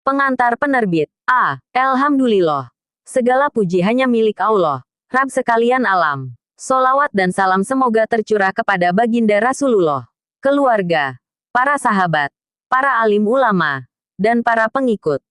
Pengantar penerbit. Alhamdulillah. Segala puji hanya milik Allah, Rabb sekalian alam. Solawat dan salam semoga tercurah kepada baginda Rasulullah, keluarga, para sahabat, para alim ulama, dan para pengikut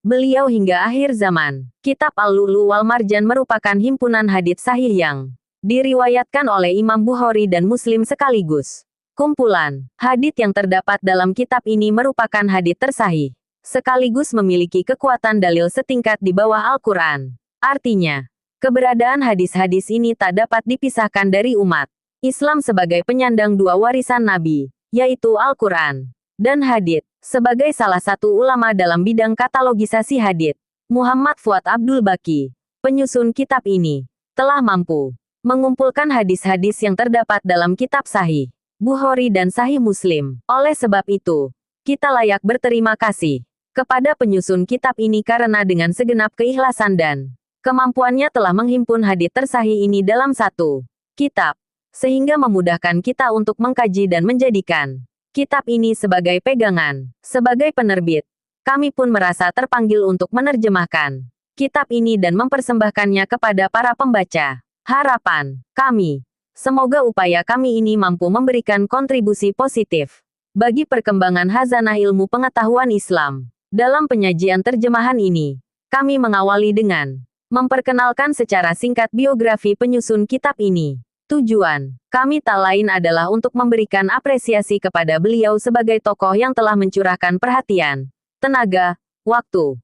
beliau hingga akhir zaman. Kitab Al-Lu'lu' wal Marjan merupakan himpunan hadits sahih yang diriwayatkan oleh Imam Bukhari dan Muslim sekaligus. Kumpulan hadits yang terdapat dalam kitab ini merupakan hadits tersahih, sekaligus memiliki kekuatan dalil setingkat di bawah Al-Quran. Artinya, keberadaan hadis-hadis ini tak dapat dipisahkan dari umat Islam sebagai penyandang dua warisan Nabi, yaitu Al-Quran dan hadits. Sebagai salah satu ulama dalam bidang katalogisasi hadits, Muhammad Fuad Abdul Baqi, penyusun kitab ini, telah mampu mengumpulkan hadis-hadis yang terdapat dalam kitab Sahih Bukhari dan Sahih Muslim. Oleh sebab itu, kita layak berterima kasih kepada penyusun kitab ini karena dengan segenap keikhlasan dan kemampuannya telah menghimpun hadits tersahih ini dalam satu kitab, sehingga memudahkan kita untuk mengkaji dan menjadikan kitab ini sebagai pegangan. Sebagai penerbit, kami pun merasa terpanggil untuk menerjemahkan kitab ini dan mempersembahkannya kepada para pembaca. Harapan kami, semoga upaya kami ini mampu memberikan kontribusi positif bagi perkembangan khazanah ilmu pengetahuan Islam. Dalam penyajian terjemahan ini, kami mengawali dengan memperkenalkan secara singkat biografi penyusun kitab ini. Tujuan kami tak lain adalah untuk memberikan apresiasi kepada beliau sebagai tokoh yang telah mencurahkan perhatian, tenaga, waktu,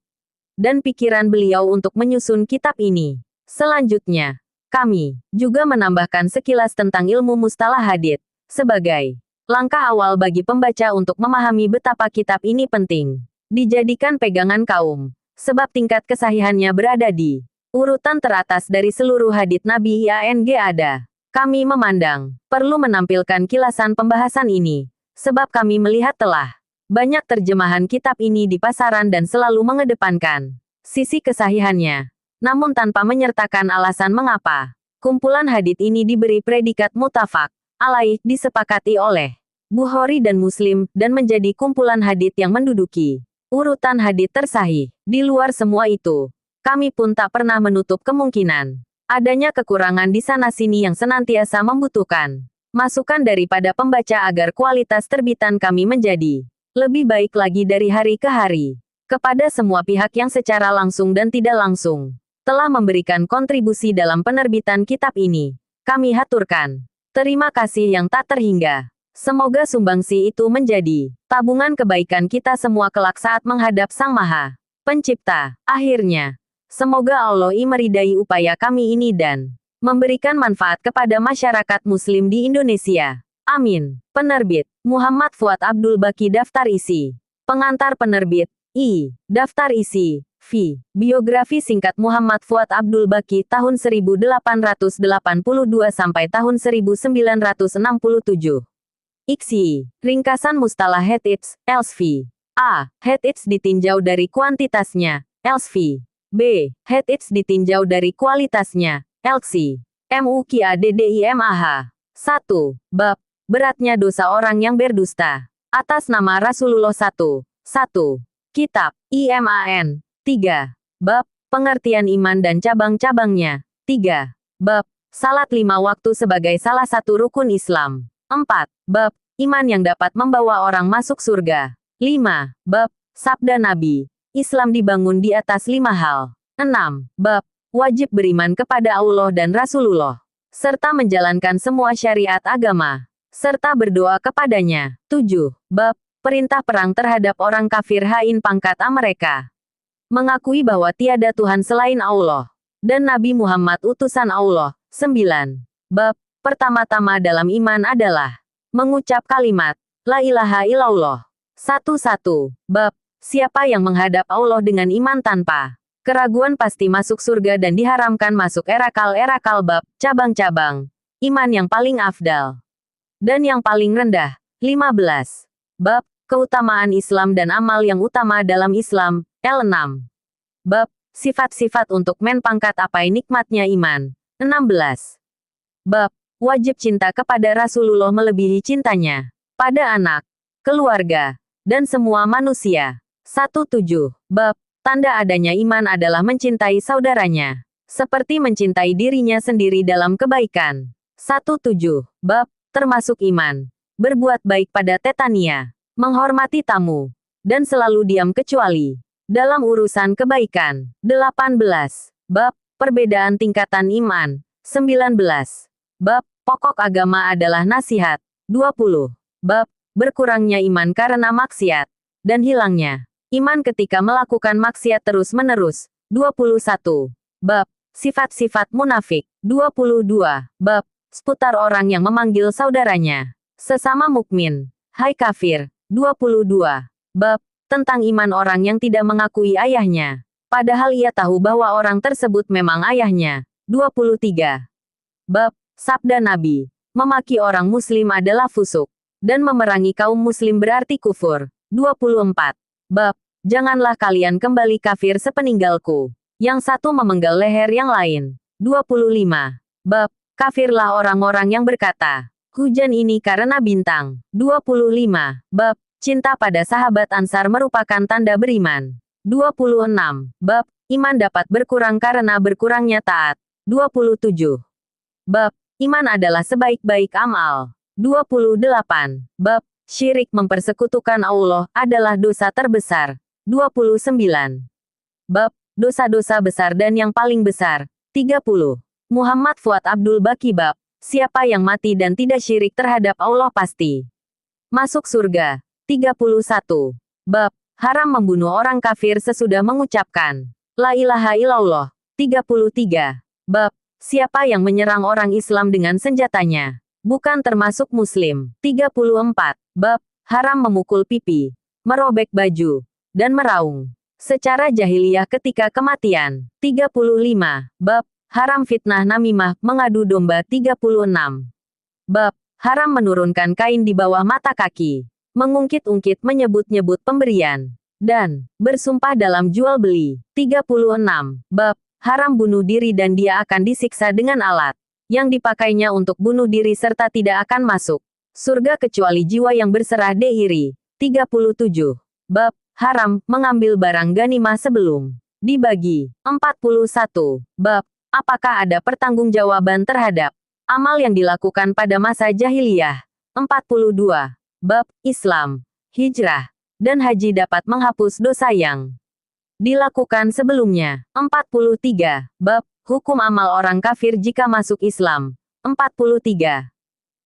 dan pikiran beliau untuk menyusun kitab ini. Selanjutnya, kami juga menambahkan sekilas tentang ilmu mustalah hadits, sebagai langkah awal bagi pembaca untuk memahami betapa kitab ini penting dijadikan pegangan kaum, sebab tingkat kesahihannya berada di urutan teratas dari seluruh hadits Nabi yang ada. Kami memandang perlu menampilkan kilasan pembahasan ini, sebab kami melihat telah banyak terjemahan kitab ini di pasaran dan selalu mengedepankan sisi kesahihannya, namun tanpa menyertakan alasan mengapa kumpulan hadits ini diberi predikat mutafaq alaih disepakati oleh Bukhari dan Muslim dan menjadi kumpulan hadits yang menduduki urutan hadits tersahih. Di luar semua itu, kami pun tak pernah menutup kemungkinan adanya kekurangan di sana-sini yang senantiasa membutuhkan masukan daripada pembaca agar kualitas terbitan kami menjadi lebih baik lagi dari hari ke hari. Kepada semua pihak yang secara langsung dan tidak langsung telah memberikan kontribusi dalam penerbitan kitab ini, kami haturkan terima kasih yang tak terhingga. Semoga sumbangsi itu menjadi tabungan kebaikan kita semua kelak saat menghadap Sang Maha Pencipta. Akhirnya, semoga Allah meridai upaya kami ini dan memberikan manfaat kepada masyarakat Muslim di Indonesia. Amin. Penerbit, Muhammad Fuad Abdul Baqi. Daftar isi. Pengantar penerbit, Daftar isi. Biografi singkat Muhammad Fuad Abdul Baqi tahun 1882 sampai tahun 1967. Iksi. Ringkasan mustalah hadits, LSV. A. Hadits ditinjau dari kuantitasnya, LSV. B. Hadits ditinjau dari kualitasnya, LC. MUKIADDIMAH. 1. Bab. Beratnya dosa orang yang berdusta atas nama Rasulullah. 1. Kitab. IMAN. 3. Bab. Pengertian iman dan cabang-cabangnya. 3. Bab. Salat 5 waktu sebagai salah satu rukun Islam. 4. Bab. Iman yang dapat membawa orang masuk surga. 5. Bab. Sabda Nabi. Islam dibangun di atas 5 hal. 6. Bab. Wajib beriman kepada Allah dan Rasulullah, serta menjalankan semua syariat agama, serta berdoa kepadanya. 7. Bab. Perintah perang terhadap orang kafir hain pangkat A mereka mengakui bahwa tiada Tuhan selain Allah, dan Nabi Muhammad utusan Allah. 9. Bab. Pertama-tama dalam iman adalah mengucap kalimat La ilaha illallah. 1. Bab. Siapa yang menghadap Allah dengan iman tanpa keraguan pasti masuk surga dan diharamkan masuk erakal-erakal. Bab. Cabang-cabang iman yang paling afdal dan yang paling rendah. 15. Bab. Keutamaan Islam dan amal yang utama dalam Islam. L6. Bab. Sifat-sifat untuk men pangkat apai nikmatnya iman. 16. Bab. Wajib cinta kepada Rasulullah melebihi cintanya pada anak, keluarga, dan semua manusia. 17. Bab. Tanda adanya iman adalah mencintai saudaranya seperti mencintai dirinya sendiri dalam kebaikan. 17. Bab. Termasuk iman. Berbuat baik pada tetania. Menghormati tamu. Dan selalu diam kecuali dalam urusan kebaikan. 18. Bab. Perbedaan tingkatan iman. 19. Bab. Pokok agama adalah nasihat. 20. Bab. Berkurangnya iman karena maksiat. Dan hilangnya iman ketika melakukan maksiat terus-menerus. 21. Bab. Sifat-sifat munafik. 22. Bab. Seputar orang yang memanggil saudaranya sesama mukmin hai kafir. 22. Bab. Tentang iman orang yang tidak mengakui ayahnya padahal ia tahu bahwa orang tersebut memang ayahnya. 23. Bab. Sabda Nabi. Memaki orang muslim adalah fusuk dan memerangi kaum muslim berarti kufur. 24. Bab. Janganlah kalian kembali kafir sepeninggalku. Yang satu memenggal leher yang lain. 25. Bab. Kafirlah orang-orang yang berkata, hujan ini karena bintang. 25. Bab. Cinta pada sahabat Ansar merupakan tanda beriman. 26. Bab. Iman dapat berkurang karena berkurangnya taat. 27. Bab. Iman adalah sebaik-baik amal. 28. Bab. Syirik mempersekutukan Allah adalah dosa terbesar. 29. Bab. Dosa-dosa besar dan yang paling besar. 30. Muhammad Fuad Abdul Baqi Bab. Siapa yang mati dan tidak syirik terhadap Allah pasti masuk surga. 31. Bab. Haram membunuh orang kafir sesudah mengucapkan La ilaha illallah. 33. Bab. Siapa yang menyerang orang Islam dengan senjatanya bukan termasuk muslim. 34. Bab. Haram memukul pipi, merobek baju, dan meraung secara jahiliyah ketika kematian. 35. Bab. Haram fitnah namimah, mengadu domba. 36. Bab. Haram menurunkan kain di bawah mata kaki, mengungkit-ungkit menyebut-nyebut pemberian, dan bersumpah dalam jual beli. 36. Bab. Haram bunuh diri dan dia akan disiksa dengan alat yang dipakainya untuk bunuh diri serta tidak akan masuk surga kecuali jiwa yang berserah diri. 37. Bab. Haram mengambil barang ganimah sebelum dibagi. 41. Bab. Apakah ada pertanggungjawaban terhadap amal yang dilakukan pada masa jahiliyah? 42. Bab. Islam, hijrah, dan haji dapat menghapus dosa yang dilakukan sebelumnya. 43. Bab. Hukum amal orang kafir jika masuk Islam. 43.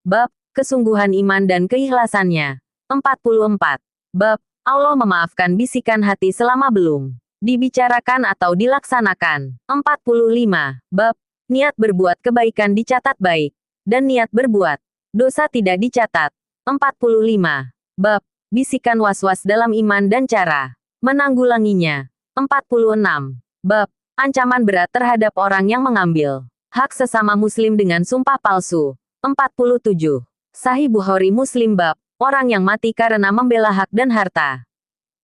Bab. Kesungguhan iman dan keikhlasannya. 44. Bab. Allah memaafkan bisikan hati selama belum dibicarakan atau dilaksanakan. 45. Bab. Niat berbuat kebaikan dicatat baik, dan niat berbuat dosa tidak dicatat. 45. Bab. Bisikan was-was dalam iman dan cara menanggulanginya. 46. Bab. Ancaman berat terhadap orang yang mengambil hak sesama muslim dengan sumpah palsu. 47. Sahih Bukhari Muslim Bab. Orang yang mati karena membela hak dan harta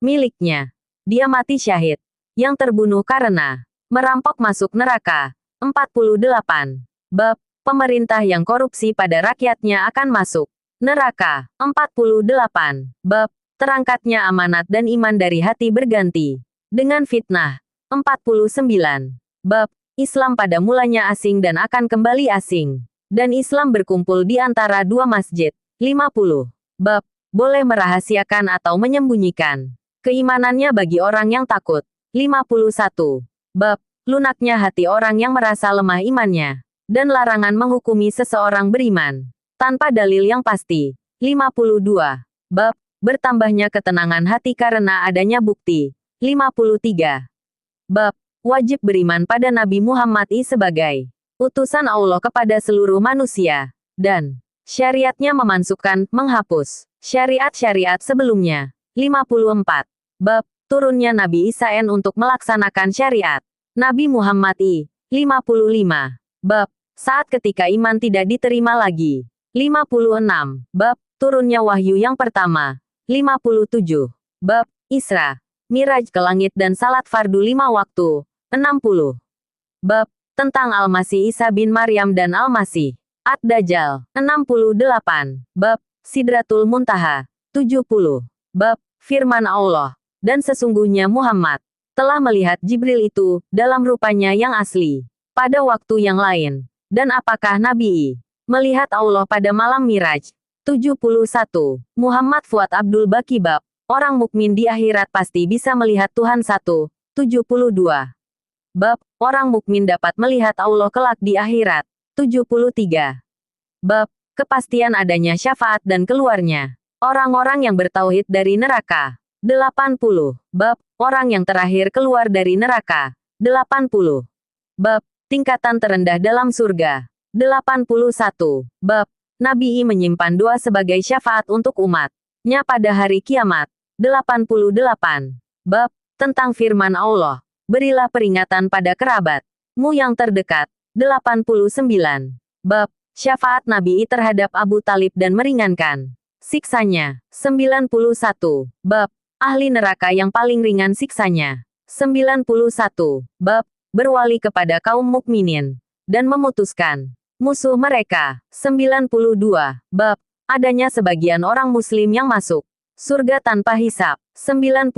miliknya, dia mati syahid. Yang terbunuh karena merampok masuk neraka. 48. Bab. Pemerintah yang korupsi pada rakyatnya akan masuk neraka. 48. Bab. Terangkatnya amanat dan iman dari hati berganti dengan fitnah. 49. Bab. Islam pada mulanya asing dan akan kembali asing, dan Islam berkumpul di antara dua masjid. 50. Bab. Boleh merahasiakan atau menyembunyikan keimanannya bagi orang yang takut. 51. Bab. Lunaknya hati orang yang merasa lemah imannya, dan larangan menghukumi seseorang beriman tanpa dalil yang pasti. 52. Bab. Bertambahnya ketenangan hati karena adanya bukti. 53. Bab. Wajib beriman pada Nabi Muhammad sebagai utusan Allah kepada seluruh manusia, dan syariatnya memasukkan, menghapus syariat-syariat sebelumnya. 54. Bab. Turunnya Nabi Isa untuk melaksanakan syariat Nabi Muhammad 55. Bab. Saat ketika iman tidak diterima lagi. 56. Bab. Turunnya wahyu yang pertama. 57. Bab. Isra, Miraj ke langit dan salat fardu 5 waktu. 60. Bab. Tentang Al-Masih Isa bin Maryam dan Al-Masih Ad-Dajjal. 68. Bab. Sidratul Muntaha. 70. Bab. Firman Allah. Dan sesungguhnya Muhammad telah melihat Jibril itu dalam rupanya yang asli pada waktu yang lain. Dan apakah Nabi melihat Allah pada malam Miraj? 71. Muhammad Fuad Abdul Baqi Bab. Orang mukmin di akhirat pasti bisa melihat Tuhan 72. Bab. Orang mukmin dapat melihat Allah kelak di akhirat. 73. Bab. Kepastian adanya syafaat dan keluarnya orang-orang yang bertauhid dari neraka. 80. Bab. Orang yang terakhir keluar dari neraka. 80. Bab. Tingkatan terendah dalam surga. 81. Bab. Nabi menyimpan doa sebagai syafaat untuk umatnya pada hari kiamat. 88. Bab. Tentang firman Allah. Berilah peringatan pada kerabatmu yang terdekat. 89. Bab. Syafaat Nabi terhadap Abu Talib dan meringankan siksanya. 91. Bab. Ahli neraka yang paling ringan siksanya. 91. Bab. Berwali kepada kaum mukminin dan memutuskan musuh mereka. 92. Bab. Adanya sebagian orang muslim yang masuk surga tanpa hisab. 92.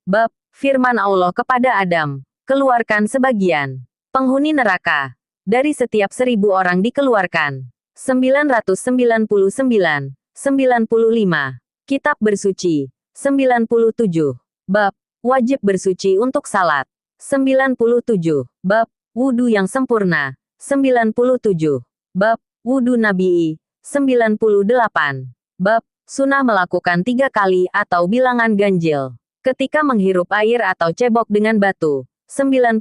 Bab. Firman Allah kepada Adam, keluarkan sebagian penghuni neraka. Dari setiap 1000 orang dikeluarkan 999. 95. Kitab bersuci. 97. Bab. Wajib bersuci untuk salat. 97. Bab. Wudu yang sempurna. 97. Bab. Wudu Nabi. 98. Bab. Sunnah melakukan 3 kali atau bilangan ganjil ketika menghirup air atau cebok dengan batu. 99.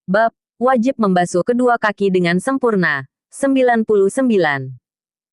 Bab. Wajib membasuh kedua kaki dengan sempurna. 99.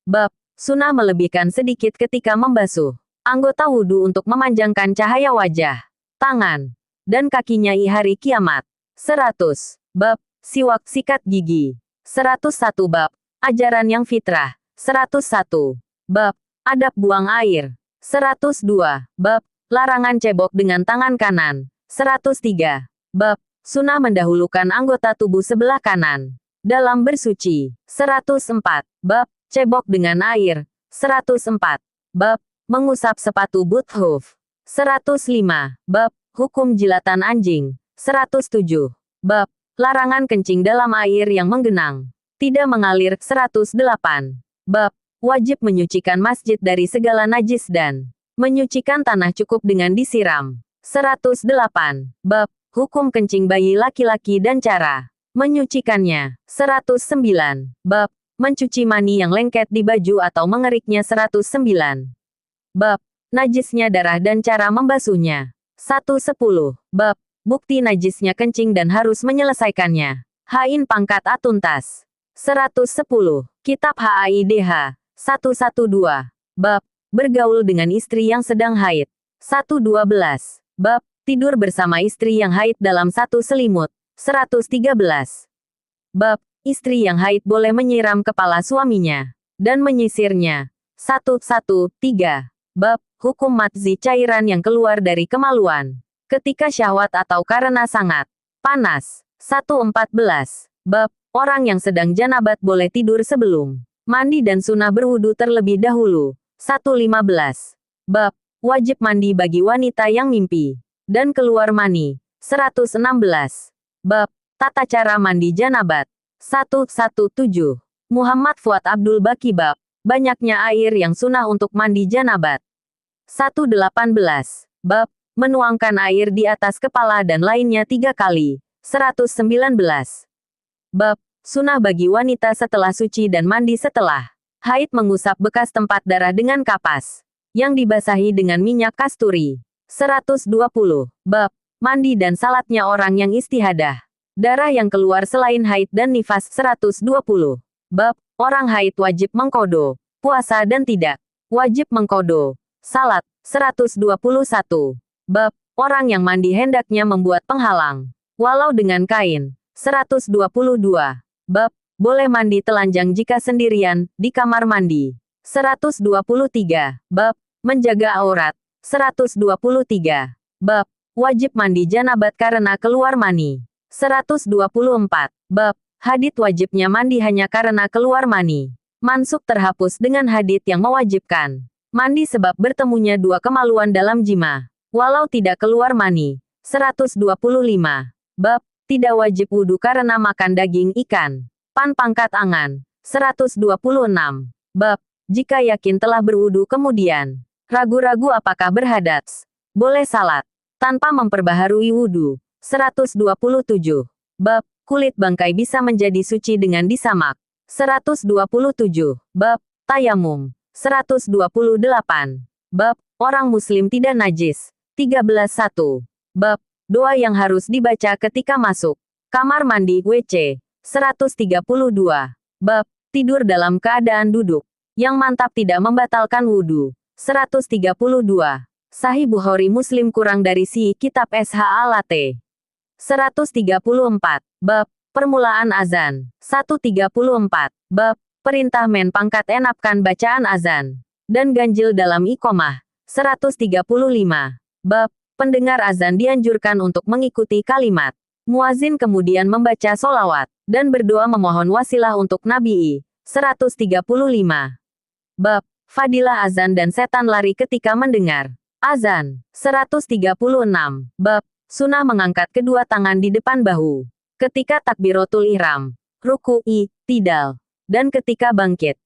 Bab. Sunnah melebihkan sedikit ketika membasuh anggota wudhu untuk memanjangkan cahaya wajah, tangan, dan kakinya di hari kiamat. 100. Bab. Siwak sikat gigi. 101. Bab. Ajaran yang fitrah. 101. Bab. Adab buang air. 102. Bab. Larangan cebok dengan tangan kanan. 103. Bab. Sunnah mendahulukan anggota tubuh sebelah kanan dalam bersuci. 104. Bab. Cebok dengan air. 104. Bab. Mengusap sepatu boot hoof. 105. Bab. Hukum jilatan anjing. 107. Bab. Larangan kencing dalam air yang menggenang tidak mengalir. 108. Bab. Wajib menyucikan masjid dari segala najis dan menyucikan tanah cukup dengan disiram. 108. Bab. Hukum kencing bayi laki-laki dan cara menyucikannya. 109. Bab. Mencuci mani yang lengket di baju atau mengeriknya. 109. Bab. Najisnya darah dan cara membasuhnya. 110. Bab. Bukti najisnya kencing dan harus menyelesaikannya. Hain pangkat atuntas. 110. Kitab HAIDH. 112. Bab. Bergaul dengan istri yang sedang haid. 112. Bab. Tidur bersama istri yang haid dalam satu selimut. 113. Bab. Istri yang haid boleh menyiram kepala suaminya dan menyisirnya. 113. Bab. Hukum madzi cairan yang keluar dari kemaluan ketika syahwat atau karena sangat panas. 114. Bab. Orang yang sedang janabat boleh tidur sebelum mandi dan sunnah berwudu terlebih dahulu. 115. Bab. Wajib mandi bagi wanita yang mimpi dan keluar mani. 116. Bab. Tata cara mandi janabat. 117. Muhammad Fuad Abdul Baqi Bab. Banyaknya air yang sunnah untuk mandi janabat. 118. Bab. Menuangkan air di atas kepala dan lainnya 3 kali. 119. Bab. Sunnah bagi wanita setelah suci dan mandi setelah haid mengusap bekas tempat darah dengan kapas yang dibasahi dengan minyak kasturi. 120. Bab. Mandi dan salatnya orang yang istihadah. Darah yang keluar selain haid dan nifas. 120. Bab. Orang haid wajib mengkodo puasa dan tidak wajib mengkodo salat. 121. Bab. Orang yang mandi hendaknya membuat penghalang walau dengan kain. 122. Bab. Boleh mandi telanjang jika sendirian di kamar mandi. 123. Bab. Menjaga aurat. 123. Bab. Wajib mandi janabat karena keluar mani. 124. Bab. Hadits wajibnya mandi hanya karena keluar mani. Mansuk terhapus dengan hadits yang mewajibkan mandi sebab bertemunya 2 kemaluan dalam jima. walau tidak keluar mani. 125. Bab, tidak wajib wudhu karena makan daging ikan. Pan pangkat angan. 126. Bab, jika yakin telah berwudhu kemudian ragu-ragu apakah berhadas, boleh salat tanpa memperbaharui wudhu. 127. Bab, kulit bangkai bisa menjadi suci dengan disamak. 127. Bab, tayamum. 128. Bab, orang muslim tidak najis. 13.1. Bab, doa yang harus dibaca ketika masuk kamar mandi WC. 132. Bab, tidur dalam keadaan duduk yang mantap tidak membatalkan wudhu. 132. Sahih Bukhari Muslim kurang dari si kitab SHALAT. 134. Bab, permulaan azan. 134. Bab, perintah men pangkat enapkan bacaan azan dan ganjil dalam iqomah. 135. Bab, pendengar azan dianjurkan untuk mengikuti kalimat muazin kemudian membaca solawat dan berdoa memohon wasilah untuk Nabi. 135. Bab, fadilah azan dan setan lari ketika mendengar azan. 136. Bab, sunnah mengangkat kedua tangan di depan bahu ketika takbiratul ihram, ruku'i, tidal, dan ketika bangkit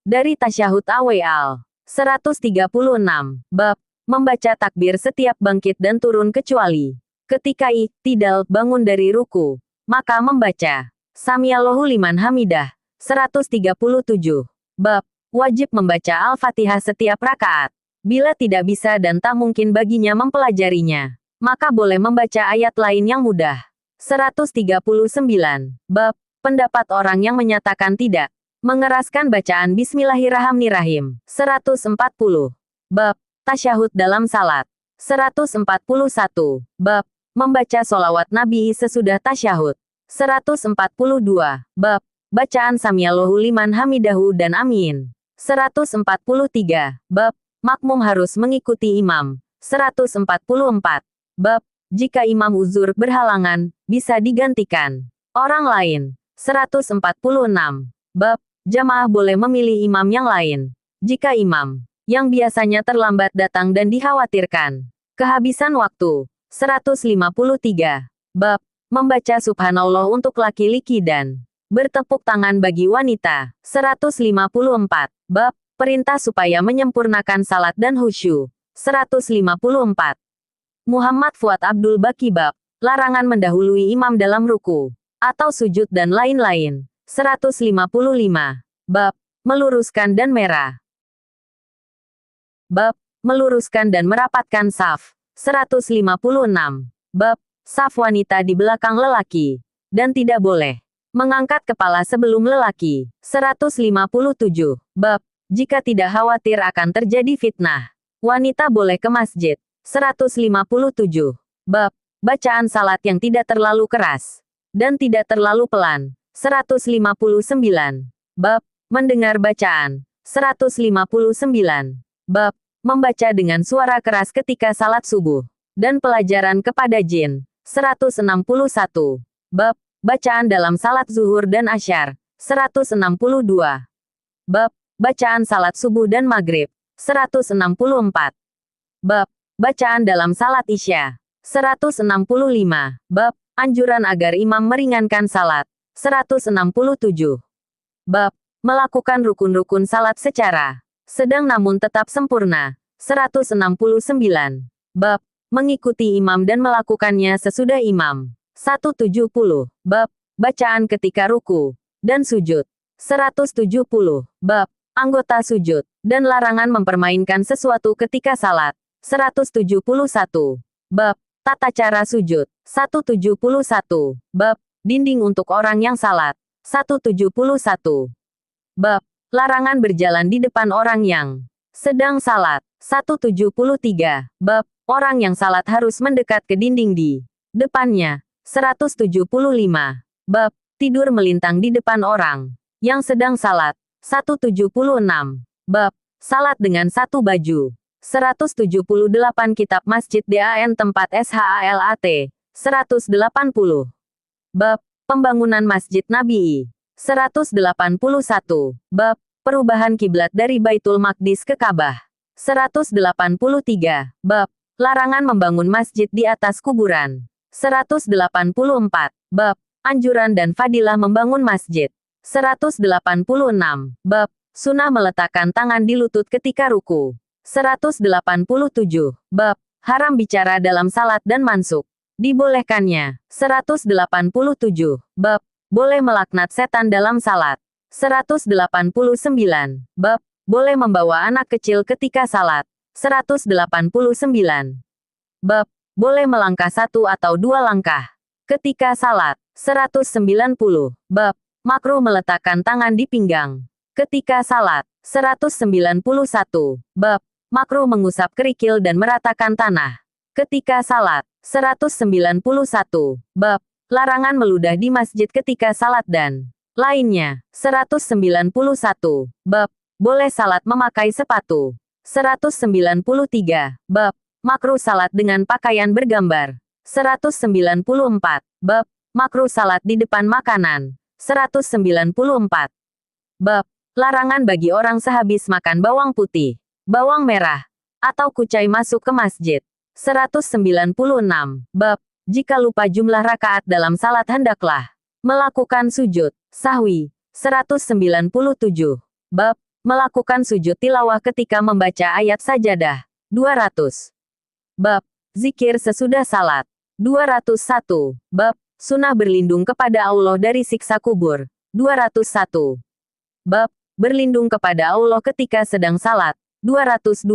dari tasyahud awal. 136. Bab, membaca takbir setiap bangkit dan turun kecuali ketika tidal bangun dari ruku, maka membaca Samiallahu liman hamidah. 137. Bab, wajib membaca Al-Fatihah setiap rakaat. Bila tidak bisa dan tak mungkin baginya mempelajarinya, maka boleh membaca ayat lain yang mudah. 139. Bab, pendapat orang yang menyatakan tidak mengeraskan bacaan Bismillahirrahmanirrahim. 140. Bab, tasyahud dalam salat. 141. Bab, membaca solawat Nabi sesudah tasyahud. 142. Bab, bacaan Samiallahu liman hamidahu dan amin. 143. Bab, makmum harus mengikuti imam. 144. Bab, jika imam uzur berhalangan, bisa digantikan orang lain. 146. Bab, jamaah boleh memilih imam yang lain jika imam yang biasanya terlambat datang dan dikhawatirkan kehabisan waktu. 153. Bab, membaca subhanallah untuk laki-laki dan bertepuk tangan bagi wanita. 154. Bab, perintah supaya menyempurnakan salat dan khusyuk. 154. Muhammad Fuad Abdul Baqi bab, larangan mendahului imam dalam ruku atau sujud dan lain-lain. 155. Bab, meluruskan dan merah. Bab, meluruskan dan merapatkan saf. 156. Bab, saf wanita di belakang lelaki dan tidak boleh mengangkat kepala sebelum lelaki. 157. Bab, jika tidak khawatir akan terjadi fitnah, wanita boleh ke masjid. 157. Bab, bacaan salat yang tidak terlalu keras dan tidak terlalu pelan. 159. Bab, mendengar bacaan. 159. Bab, membaca dengan suara keras ketika salat subuh dan pelajaran kepada jin. 161. Bab, bacaan dalam salat zuhur dan asyar. 162. Bab, bacaan salat subuh dan maghrib. 164. Bab, bacaan dalam salat isya. 165. Bab, anjuran agar imam meringankan salat. 167. Bab, melakukan rukun-rukun salat secara sedang namun tetap sempurna. 169. Bab, mengikuti imam dan melakukannya sesudah imam. 170. Bab, bacaan ketika ruku dan sujud. 170. Bab, anggota sujud dan larangan mempermainkan sesuatu ketika salat. 171. Bab, tata cara sujud. 171. Bab, dinding untuk orang yang salat. 171. Bab, larangan berjalan di depan orang yang sedang salat. 173. Bab, orang yang salat harus mendekat ke dinding di depannya. 175. Bab, tidur melintang di depan orang yang sedang salat. 176. Bab, salat dengan satu baju. 178 Kitab Masjid DAN Tempat SHALAT. 180. Bab, pembangunan Masjid Nabi. 181. Bab, perubahan kiblat dari Baitul Maqdis ke Ka'bah. 183. Bab, Larangan membangun masjid di atas kuburan. 184. Bab Anjuran dan fadilah membangun masjid. 186. Bab Sunnah meletakkan tangan di lutut ketika ruku. 187. Bab Haram bicara dalam salat dan mansuk. Dibolehkannya. 187. Bab Boleh melaknat setan dalam salat. 189. Bab Boleh membawa anak kecil ketika salat. 189. Bab Boleh melangkah satu atau dua langkah ketika salat. 190. Bab Makruh meletakkan tangan di pinggang ketika salat. 191. Bab Makruh mengusap kerikil dan meratakan tanah ketika salat. 191. Bab Larangan meludah di masjid ketika salat dan lainnya. 191. Bab Boleh salat memakai sepatu. 193. Bab Makruh salat dengan pakaian bergambar. 194. Bab Makruh salat di depan makanan. 194. Bab Larangan bagi orang sehabis makan bawang putih, bawang merah, atau kucai masuk ke masjid. 196. Bab Jika lupa jumlah rakaat dalam salat hendaklah melakukan sujud sahwi. 197. Bab Melakukan sujud tilawah ketika membaca ayat sajadah. 200. Bab Zikir sesudah salat. 201. Bab Sunnah berlindung kepada Allah dari siksa kubur. 201. Bab Berlindung kepada Allah ketika sedang salat. 202.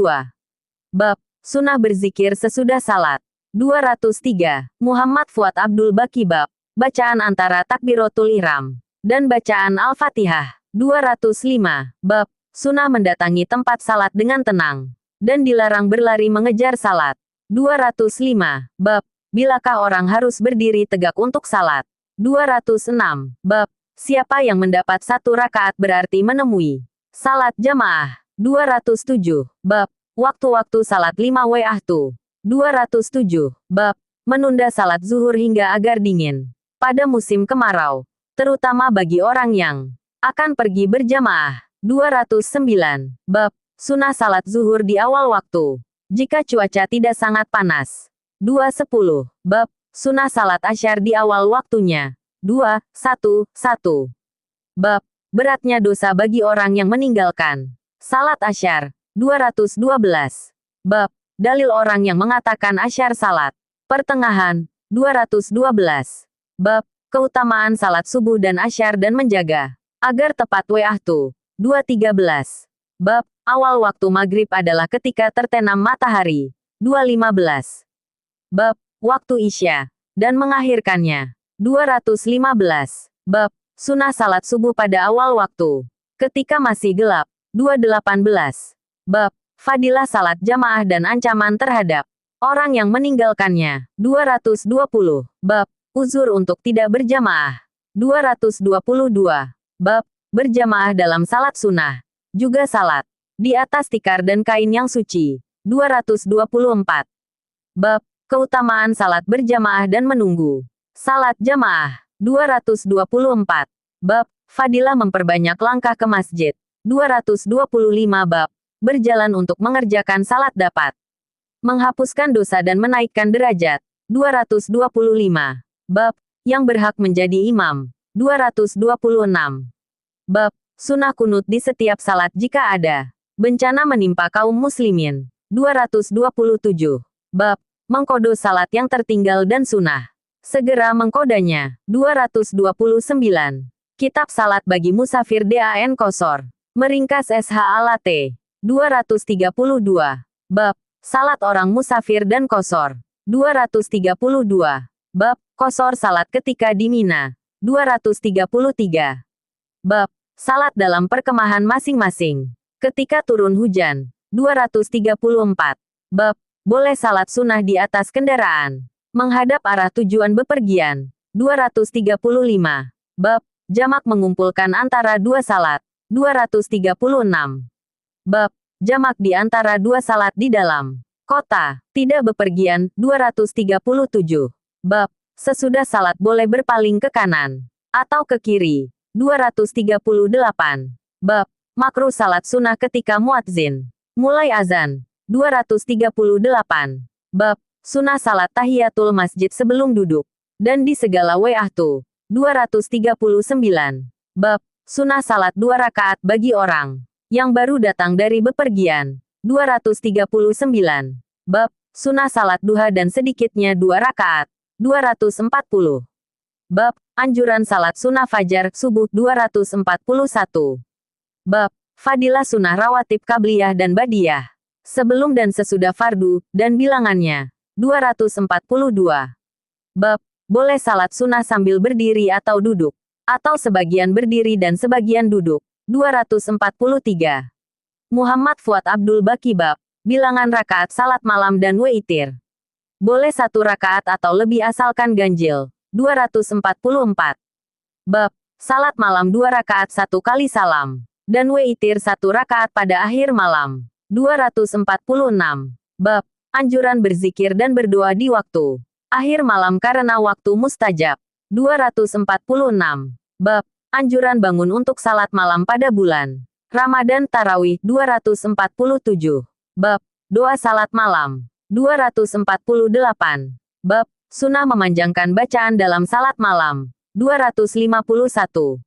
Bab Sunnah berzikir sesudah salat. 203. Muhammad Fuad Abdul Baqi Bab Bacaan antara takbiratul ihram dan bacaan Al-Fatihah. 205. Bab Sunnah mendatangi tempat salat dengan tenang dan dilarang berlari mengejar salat. 205. Bab Bilakah orang harus berdiri tegak untuk salat? 206. Bab Siapa yang mendapat satu rakaat berarti menemui salat jamaah. 207. Bab Waktu-waktu salat 5 waktu. 207. Bab Menunda salat zuhur hingga agar dingin pada musim kemarau, terutama bagi orang yang akan pergi berjamaah. 209. Bab Sunnah salat zuhur di awal waktu jika cuaca tidak sangat panas. 210. Bab Sunnah salat asyar di awal waktunya. 211. Bab Beratnya dosa bagi orang yang meninggalkan salat asyar. 212. Bab Dalil orang yang mengatakan asyar salat pertengahan. 212. Bab Keutamaan salat subuh dan asyar dan menjaga agar tepat waktu. 213. Bab Awal waktu maghrib adalah ketika tertenam matahari. 215. Bab Waktu isya dan mengakhirkannya. 215. Bab Sunnah salat subuh pada awal waktu ketika masih gelap. 218. Bab Fadilah salat jamaah dan ancaman terhadap orang yang meninggalkannya. 220. Bab Uzur untuk tidak berjamaah. 222. Bab Berjamaah dalam salat sunnah. Juga salat di atas tikar dan kain yang suci. 224. Bab Keutamaan salat berjamaah dan menunggu salat jamaah. 224. Bab Fadilah memperbanyak langkah ke masjid. 225. Bab Berjalan untuk mengerjakan salat dapat menghapuskan dosa dan menaikkan derajat. 225. Bab Yang berhak menjadi imam. 226. Bab Sunnah kunut di setiap salat jika ada bencana menimpa kaum muslimin. 227. Bab Mengkodo salat yang tertinggal dan sunnah segera mengkodanya. 229. Kitab salat bagi musafir DAN Qosor. Meringkas SH Alat. 232. Bab Salat orang musafir dan qosor. 232. Bab Qosor salat ketika di Mina. 233. Bab Salat dalam perkemahan masing-masing ketika turun hujan. 234. Bab Boleh salat sunnah di atas kendaraan menghadap arah tujuan bepergian. 235. Bab Jamak mengumpulkan antara dua salat. 236. Bab Jamak di antara dua salat di dalam kota, tidak bepergian. 237. Bab Sesudah salat boleh berpaling ke kanan atau ke kiri. 238. Bab Makruh salat sunnah ketika muadzin mulai azan. 238. Bab Sunnah Salat Tahiyatul Masjid sebelum duduk. Dan di segala waktu. 239. Bab Sunnah Salat 2 rakaat bagi orang yang baru datang dari bepergian. 239. Bab Sunnah Salat Duha dan sedikitnya 2 rakaat. 240. Bab Anjuran Salat Sunnah Fajar Subuh 241. Bab Fadilah Sunnah Rawatib Qabliyah dan Badiyah sebelum dan sesudah fardu, dan bilangannya. 242. Bab Boleh salat sunnah sambil berdiri atau duduk, atau sebagian berdiri dan sebagian duduk. 243. Muhammad Fuad Abdul Baqi Bab Bilangan rakaat salat malam dan witir. Boleh 1 rakaat atau lebih asalkan ganjil. 244. Bab Salat malam 2 rakaat 1 kali salam, dan witir 1 rakaat pada akhir malam. 246. Bab Anjuran berzikir dan berdoa di waktu akhir malam karena waktu mustajab. 246. Bab Anjuran bangun untuk salat malam pada bulan Ramadan Tarawih. 247. Bab Doa salat malam. 248. Bab Sunnah memanjangkan bacaan dalam salat malam. 251.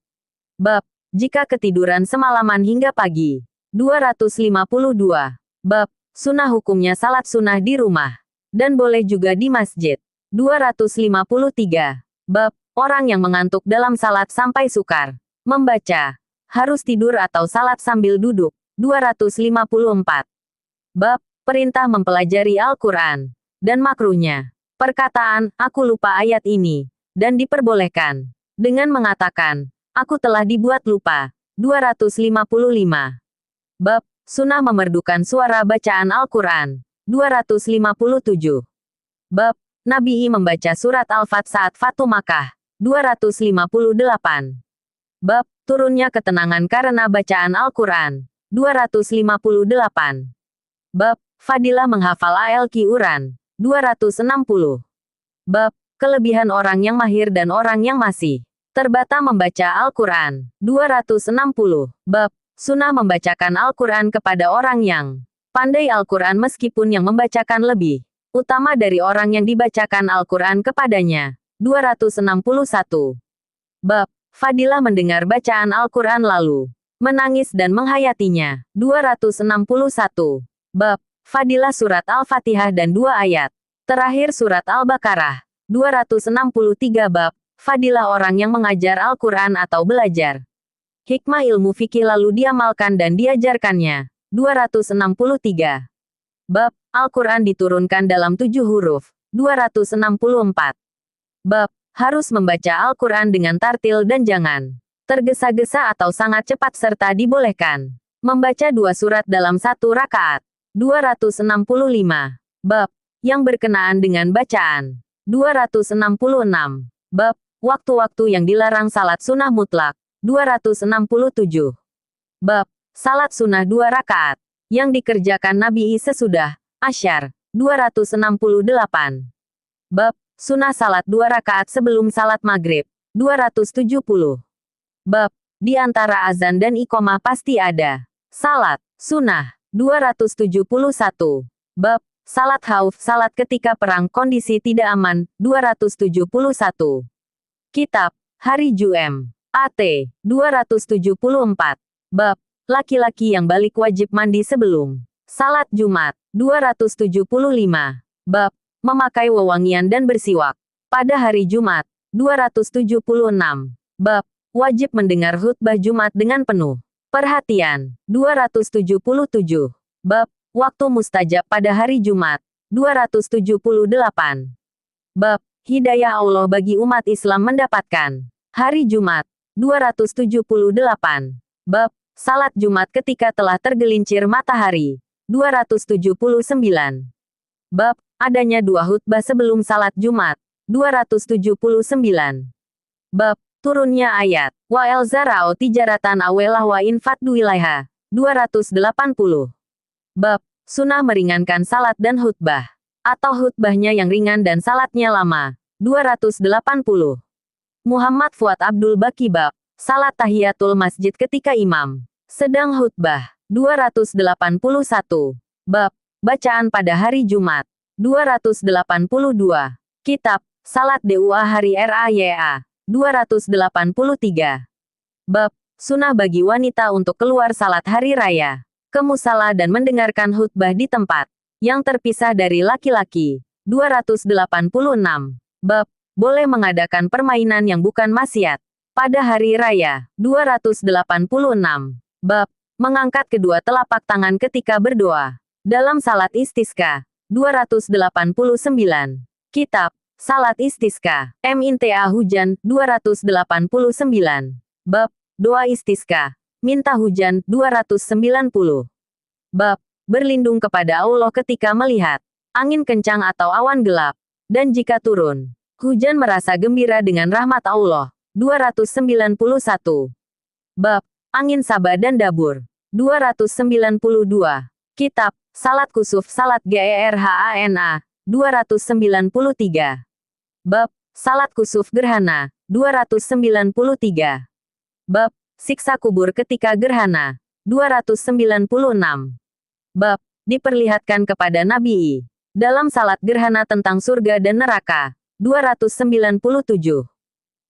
Bab Jika ketiduran semalaman hingga pagi. 252. Bab Sunnah hukumnya salat sunnah di rumah, dan boleh juga di masjid. 253. Bab Orang yang mengantuk dalam salat sampai sukar membaca, harus tidur atau salat sambil duduk. 254. Bab Perintah mempelajari Al-Quran, dan makruhnya perkataan, aku lupa ayat ini, dan diperbolehkan dengan mengatakan, aku telah dibuat lupa. 255. Bab Sunnah memerdukan suara bacaan Al-Quran. 257. Bab Nabi membaca surat Al-Fat saat Fatu Makkah. 258. Bab Turunnya ketenangan karena bacaan Al-Quran. 258. Bab Fadilah menghafal Al-Quran. 260. Bab Kelebihan orang yang mahir dan orang yang masih terbata membaca Al-Quran. 260. Bab Sunnah membacakan Al-Quran kepada orang yang pandai Al-Quran meskipun yang membacakan lebih utama dari orang yang dibacakan Al-Quran kepadanya. 261. Bab Fadilah mendengar bacaan Al-Quran lalu menangis dan menghayatinya. 261. Bab Fadilah surat Al-Fatihah dan 2 ayat terakhir surat Al-Baqarah. 263. Bab Fadilah orang yang mengajar Al-Quran atau belajar hikmah ilmu fikih lalu diamalkan dan diajarkannya. 263. Bab Al-Quran diturunkan dalam 7 huruf. 264. Bab Harus membaca Al-Quran dengan tartil dan jangan tergesa-gesa atau sangat cepat serta dibolehkan membaca 2 surat dalam 1 rakaat. 265. Bab Yang berkenaan dengan bacaan. 266. Bab Waktu-waktu yang dilarang salat sunnah mutlak. 267. Bab Salat sunnah 2 rakaat yang dikerjakan Nabi sesudah Asyar. 268. Bab Sunnah salat 2 rakaat sebelum salat maghrib. 270. Bab Di antara azan dan iqomah pasti ada salat sunnah. 271. Bab Salat khauf salat ketika perang kondisi tidak aman. 271. Kitab Hari Jumat AT 274. Bab Laki-laki yang balik wajib mandi sebelum salat Jumat. 275. Bab Memakai wewangian dan bersiwak pada hari Jumat. 276. Bab Wajib mendengar khutbah Jumat dengan penuh perhatian. 277. Bab Waktu mustajab pada hari Jumat. 278. Bab Hidayah Allah bagi umat Islam mendapatkan hari Jumat. 278. Bab Salat Jumat ketika telah tergelincir matahari. 279. Bab Adanya 2 khutbah sebelum salat Jumat. 279. Bab Turunnya ayat Wa el zara'u tijaratan awelah wa infaddu ilaiha. 280. Bab Sunnah meringankan salat dan khutbah, atau khutbahnya yang ringan dan salatnya lama. 280. Muhammad Fuad Abdul Baqi Bab Salat Tahiyatul Masjid ketika imam sedang khutbah. 281. Bab Bacaan pada hari Jumat. 282. Kitab Salat Dua Hari Raya 283. Bab Sunnah bagi wanita untuk keluar salat hari raya, ke musala dan mendengarkan khutbah di tempat yang terpisah dari laki-laki. 286. Bab boleh mengadakan permainan yang bukan maksiat pada hari raya. 286. Bab mengangkat kedua telapak tangan ketika berdoa dalam salat istisqa. 289. Kitab Salat Istisqa MINTA Hujan 289. Bab Doa Istisqa Minta Hujan 290. Bab Berlindung kepada Allah ketika melihat angin kencang atau awan gelap, dan jika turun hujan merasa gembira dengan rahmat Allah. 291. Bab Angin Sabah dan Dabur 292. Kitab Salat Kusuf Salat GERHANA 293. Bab Salat Kusuf Gerhana 293. Bab Siksa Kubur ketika gerhana 296. Bab diperlihatkan kepada Nabi dalam salat gerhana tentang surga dan neraka 297.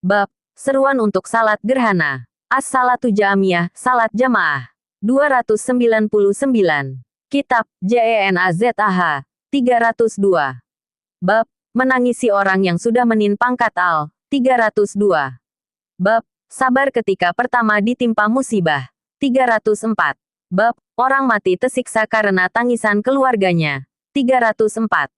Bab Seruan untuk salat gerhana As-Salatu Jamiyah Salat Jamaah 299. Kitab JENAZAH 302. Bab Menangisi orang yang sudah menin pangkat al 302. Bab Sabar ketika pertama ditimpa musibah 304. Bab Orang mati tersiksa karena tangisan keluarganya 304.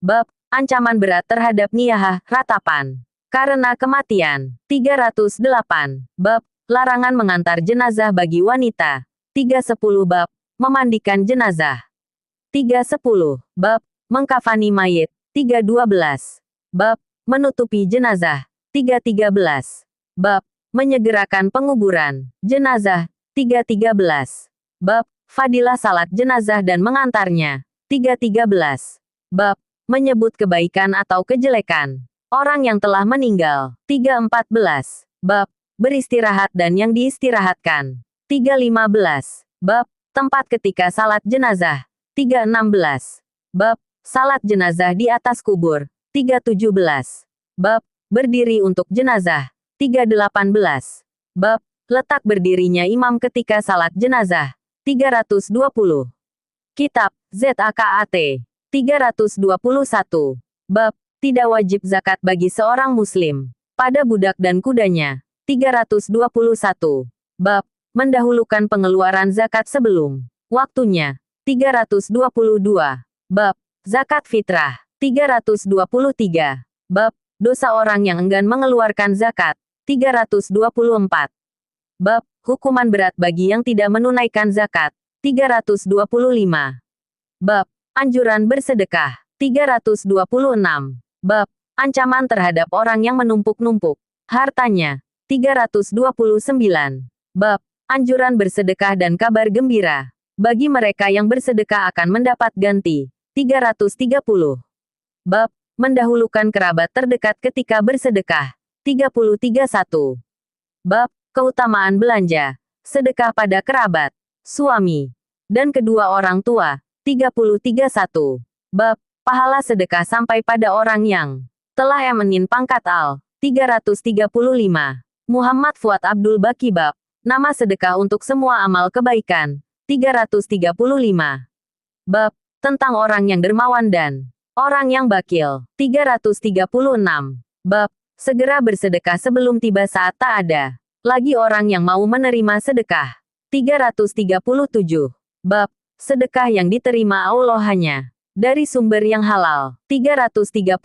Bab Ancaman berat terhadap niyahah ratapan karena kematian 308. Bab Larangan mengantar jenazah bagi wanita 310. Bab Memandikan jenazah 310. Bab Mengkafani mayit 312. Bab Menutupi jenazah 313. Bab Menyegerakan penguburan jenazah 313. Bab Fadilah salat jenazah dan mengantarnya 313. Bab Menyebut kebaikan atau kejelekan orang yang telah meninggal 314. Bab Beristirahat dan yang diistirahatkan 315. Bab Tempat ketika salat jenazah 316. Bab Salat jenazah di atas kubur 317. Bab Berdiri untuk jenazah 318. Bab Letak berdirinya imam ketika salat jenazah 320. Kitab ZAKAT 321. Bab Tidak wajib zakat bagi seorang muslim pada budak dan kudanya 321. Bab Mendahulukan pengeluaran zakat sebelum waktunya 322. Bab Zakat fitrah 323. Bab Dosa orang yang enggan mengeluarkan zakat 324. Bab Hukuman berat bagi yang tidak menunaikan zakat 325. Bab Anjuran bersedekah 326. Bab Ancaman terhadap orang yang menumpuk-numpuk hartanya 329. Bab Anjuran bersedekah dan kabar gembira bagi mereka yang bersedekah akan mendapat ganti 330. Bab Mendahulukan kerabat terdekat ketika bersedekah 331. Bab Keutamaan belanja sedekah pada kerabat, suami, dan kedua orang tua 331. Bab Pahala sedekah sampai pada orang yang telah menin pangkat al 335. Muhammad Fuad Abdul Baki. Bab Nama sedekah untuk semua amal kebaikan 335. Bab Tentang orang yang dermawan dan orang yang bakil 336. Bab Segera bersedekah sebelum tiba saat tak ada lagi orang yang mau menerima sedekah 337. Bab Sedekah yang diterima Allah hanya dari sumber yang halal 338.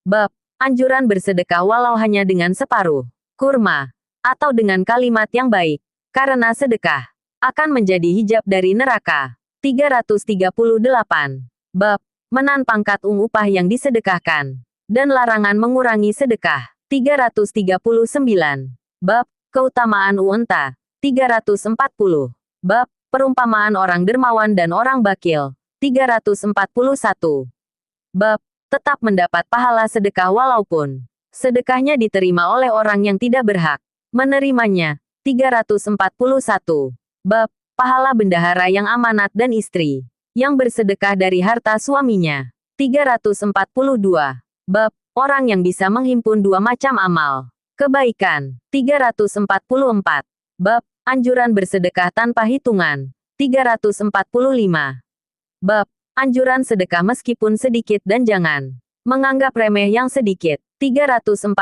Bab Anjuran bersedekah walau hanya dengan separuh kurma atau dengan kalimat yang baik karena sedekah akan menjadi hijab dari neraka 338. Bab Menan pangkat upah yang disedekahkan dan larangan mengurangi sedekah 339. Bab Keutamaan unta 340. Bab Perumpamaan orang dermawan dan orang bakil 341. Bab Tetap mendapat pahala sedekah walaupun sedekahnya diterima oleh orang yang tidak berhak menerimanya 341. Bab Pahala bendahara yang amanat dan istri yang bersedekah dari harta suaminya. 342. Bab orang yang bisa menghimpun dua macam amal kebaikan. 344. Bab anjuran bersedekah tanpa hitungan. 345. Bab anjuran sedekah meskipun sedikit dan jangan menganggap remeh yang sedikit. 345.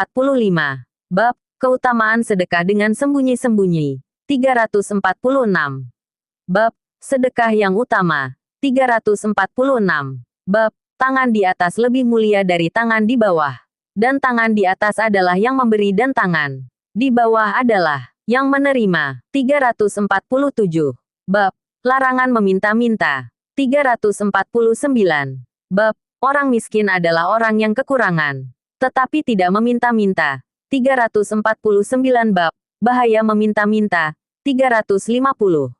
Bab keutamaan sedekah dengan sembunyi-sembunyi. 346. Bab sedekah yang utama. 346. Bab tangan di atas lebih mulia dari tangan di bawah. Dan tangan di atas adalah yang memberi dan tangan di bawah adalah yang menerima. 347. Bab larangan meminta-minta. 349. Bab orang miskin adalah orang yang kekurangan tetapi tidak meminta-minta. 349. Bab bahaya meminta-minta. 350.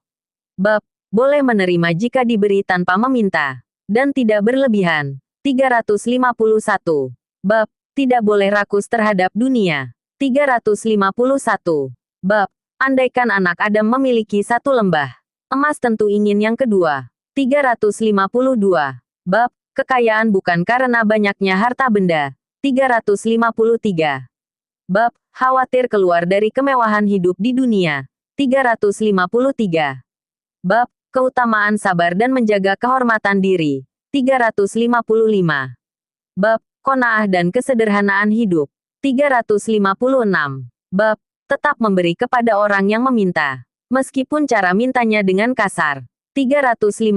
Bab boleh menerima jika diberi tanpa meminta dan tidak berlebihan. 351. Bab tidak boleh rakus terhadap dunia. 351. Bab andaikan anak Adam memiliki satu lembah emas tentu ingin yang kedua. 352. Bab kekayaan bukan karena banyaknya harta benda. 353. Bab khawatir keluar dari kemewahan hidup di dunia. 353. Bab keutamaan sabar dan menjaga kehormatan diri. 355. Bab qanaah dan kesederhanaan hidup. 356. Bab tetap memberi kepada orang yang meminta meskipun cara mintanya dengan kasar. 356.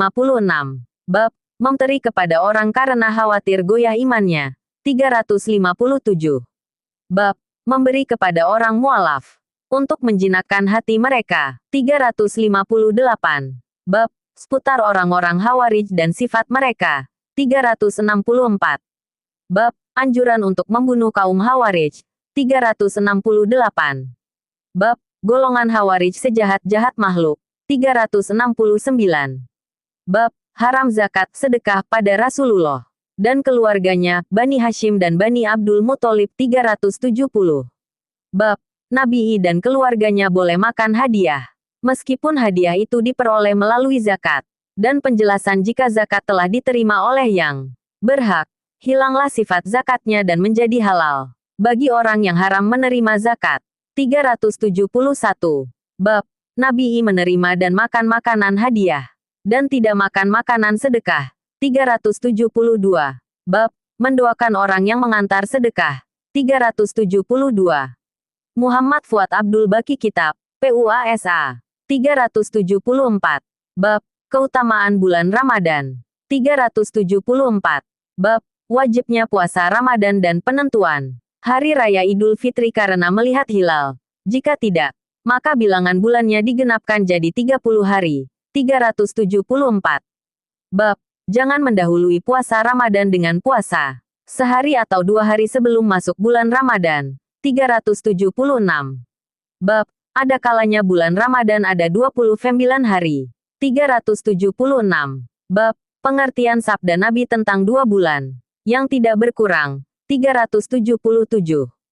Bab memberi kepada orang karena khawatir goyah imannya. 357. Bab memberi kepada orang mualaf untuk menjinakkan hati mereka. 358. Bab seputar orang-orang Khawarij dan sifat mereka. 364. Bab anjuran untuk membunuh kaum Khawarij. 368. Bab golongan Khawarij sejahat-jahat makhluk. 369. Bab haram zakat sedekah pada Rasulullah dan keluarganya, Bani Hashim dan Bani Abdul Muthalib. 370. Bab Nabi dan keluarganya boleh makan hadiah meskipun hadiah itu diperoleh melalui zakat, dan penjelasan jika zakat telah diterima oleh yang berhak, hilanglah sifat zakatnya dan menjadi halal bagi orang yang haram menerima zakat. 371. Bab Nabi menerima dan makan makanan hadiah dan tidak makan makanan sedekah. 372. Bab mendoakan orang yang mengantar sedekah. 372. Muhammad Fuad Abdul Baqi Kitab PUASA. 374. Bab keutamaan bulan Ramadan. 374. Bab wajibnya puasa Ramadan dan penentuan hari raya Idul Fitri karena melihat hilal. Jika tidak, maka bilangan bulannya digenapkan jadi 30 hari. 374. Bab jangan mendahului puasa Ramadan dengan puasa sehari atau 2 hari sebelum masuk bulan Ramadan. 376. Bab ada kalanya bulan Ramadan ada 29 hari. 376. Bab pengertian sabda Nabi tentang 2 bulan yang tidak berkurang. 377.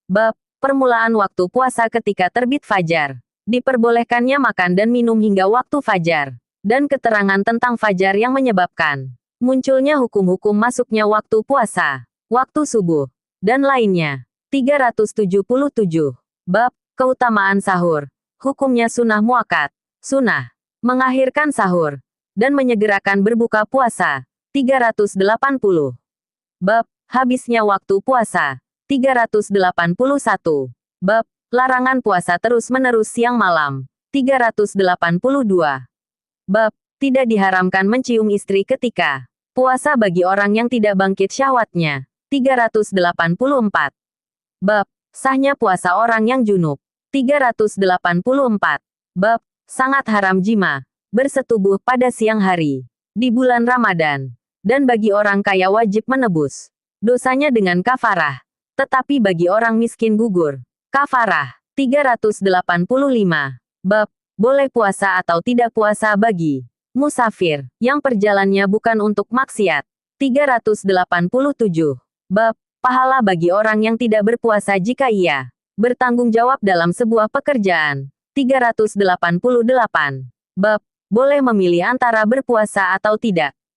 Bab permulaan waktu puasa ketika terbit fajar. Diperbolehkannya makan dan minum hingga waktu fajar, dan keterangan tentang fajar yang menyebabkan munculnya hukum-hukum masuknya waktu puasa, waktu subuh, dan lainnya. 377. Bab keutamaan sahur. Hukumnya sunnah muakkad, sunnah mengakhirkan sahur dan menyegerakan berbuka puasa. 380. Bab habisnya waktu puasa. 381. Bab larangan puasa terus-menerus siang malam. 382. Bab tidak diharamkan mencium istri ketika puasa bagi orang yang tidak bangkit syahwatnya. 384. Bab sahnya puasa orang yang junub. 384. Bab sangat haram jima bersetubuh pada siang hari di bulan Ramadan, dan bagi orang kaya wajib menebus dosanya dengan kafarah, tetapi bagi orang miskin gugur kafarah. 385. Bab boleh puasa atau tidak puasa bagi musafir yang perjalannya bukan untuk maksiat. 387. Bab pahala bagi orang yang tidak berpuasa jika ia bertanggung jawab dalam sebuah pekerjaan. 388. Bab boleh memilih antara berpuasa atau tidak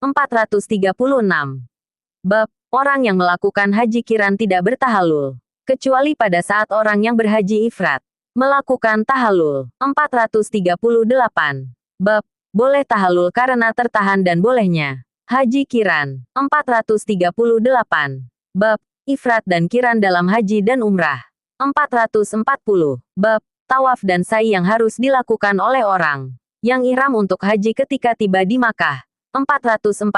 436. Bab, orang yang melakukan haji qiran tidak bertahalul, kecuali pada saat orang yang berhaji ifrat melakukan tahalul. 438. Bab, boleh tahalul karena tertahan dan bolehnya haji qiran. 438. Bab, ifrat dan qiran dalam haji dan umrah. 440. Bab, tawaf dan sa'i yang harus dilakukan oleh orang yang ihram untuk haji ketika tiba di Makkah. 441.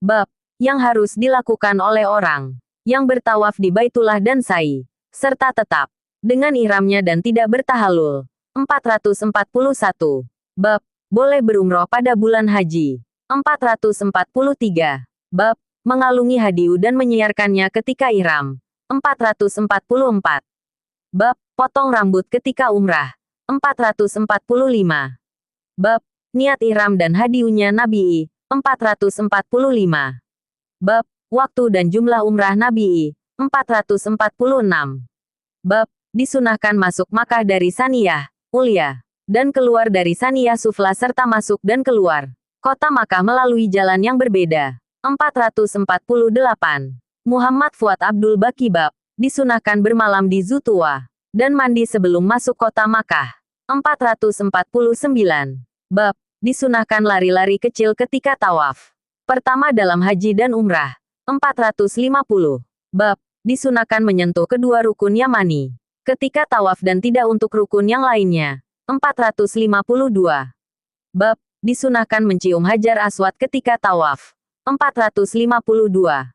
Bab, yang harus dilakukan oleh orang yang bertawaf di Baitullah dan sa'i, serta tetap dengan ihramnya dan tidak bertahalul. 441. Bab, boleh berumroh pada bulan haji. 443. Bab, mengalungi hadiu dan menyiarkannya ketika ihram. 444. Bab, potong rambut ketika umrah. 445. Bab, niat ihram dan hadiunya Nabi. 445. Bab, waktu dan jumlah umrah Nabi. 446. Bab, disunahkan masuk Makkah dari Saniyah Ulya dan keluar dari Saniyah Sufla serta masuk dan keluar kota Makkah melalui jalan yang berbeda. 448. Muhammad Fuad Abdul Baqi. Bab, disunahkan bermalam di Zutuwa dan mandi sebelum masuk kota Makkah. 449. Bab, disunahkan lari-lari kecil ketika tawaf pertama dalam haji dan umrah. 450. Bab, disunahkan menyentuh kedua rukun Yamani ketika tawaf dan tidak untuk rukun yang lainnya. 452. Bab, disunahkan mencium Hajar Aswad ketika tawaf. 452.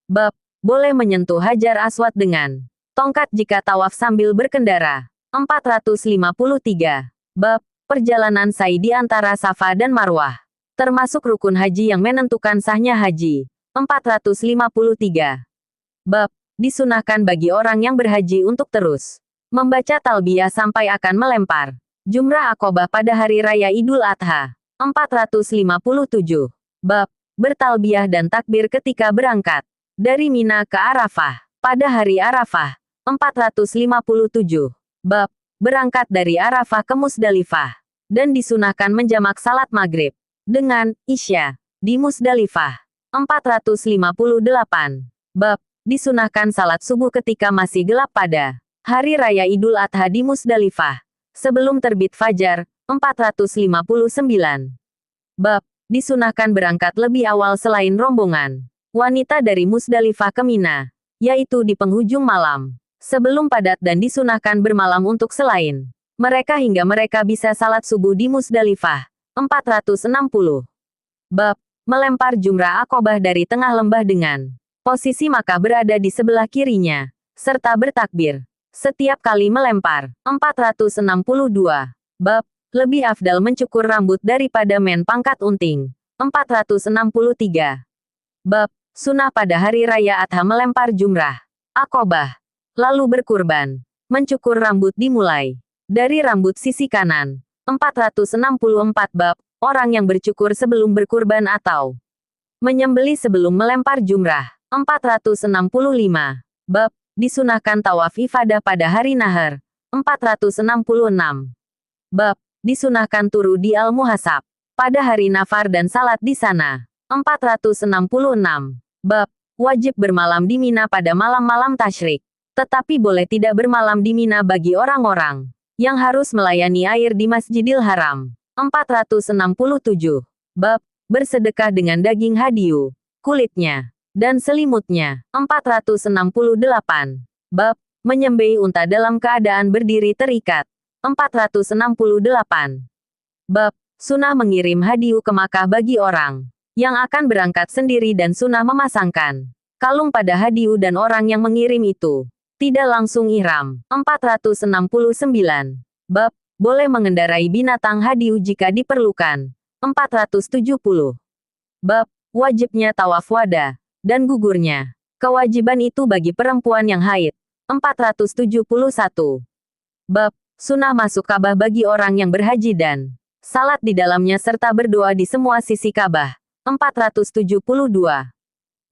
Bab, boleh menyentuh Hajar Aswad dengan tongkat jika tawaf sambil berkendara. 453. Bab, perjalanan sa'i di antara Safa dan Marwah, termasuk rukun haji yang menentukan sahnya haji. 453. Bab, disunahkan bagi orang yang berhaji untuk terus membaca talbiyah sampai akan melempar jumrah Aqobah pada hari raya Idul Adha. 457. Bab, bertalbiyah dan takbir ketika berangkat dari Mina ke Arafah pada hari Arafah. 457. Bab, berangkat dari Arafah ke Musdalifah dan disunahkan menjamak salat maghrib dengan isya di Musdalifah. 458. Bab, disunahkan salat subuh ketika masih gelap pada hari raya Idul Adha di Musdalifah sebelum terbit fajar. 459. Bab, disunahkan berangkat lebih awal selain rombongan wanita dari Musdalifah ke Mina, yaitu di penghujung malam sebelum padat, dan disunahkan bermalam untuk selain mereka hingga mereka bisa salat subuh di Musdalifah. 460. Bab, melempar jumrah Aqobah dari tengah lembah dengan posisi Makkah berada di sebelah kirinya, serta bertakbir setiap kali melempar. 462. Bab, lebih afdal mencukur rambut daripada men pangkat unting. 463. Bab, sunnah pada hari raya Adha melempar jumrah Aqobah, lalu berkurban. Mencukur rambut dimulai dari rambut sisi kanan. 464. Bab, orang yang bercukur sebelum berkurban atau menyembeli sebelum melempar jumrah. 465. Bab, disunahkan tawaf ifadah pada hari nahar. 466. Bab, disunahkan turu di Al-Muhasab pada hari nafar dan salat di sana. 466. Bab, wajib bermalam di Mina pada malam-malam tasyrik, tetapi boleh tidak bermalam di Mina bagi orang-orang yang harus melayani air di Masjidil Haram. 467. Bab, bersedekah dengan daging hadiu, kulitnya, dan selimutnya. 468. Bab, menyembelih unta dalam keadaan berdiri terikat. 468. Bab, sunnah mengirim hadiu ke Makkah bagi orang yang akan berangkat sendiri dan sunnah memasangkan kalung pada hadiu dan orang yang mengirim itu tidak langsung ihram. 469. Bab, boleh mengendarai binatang hadiu jika diperlukan. 470. Bab, wajibnya tawaf wada dan gugurnya. Kewajiban itu bagi perempuan yang haid. 471. Bab, sunnah masuk Ka'bah bagi orang yang berhaji dan salat di dalamnya serta berdoa di semua sisi Ka'bah. 472.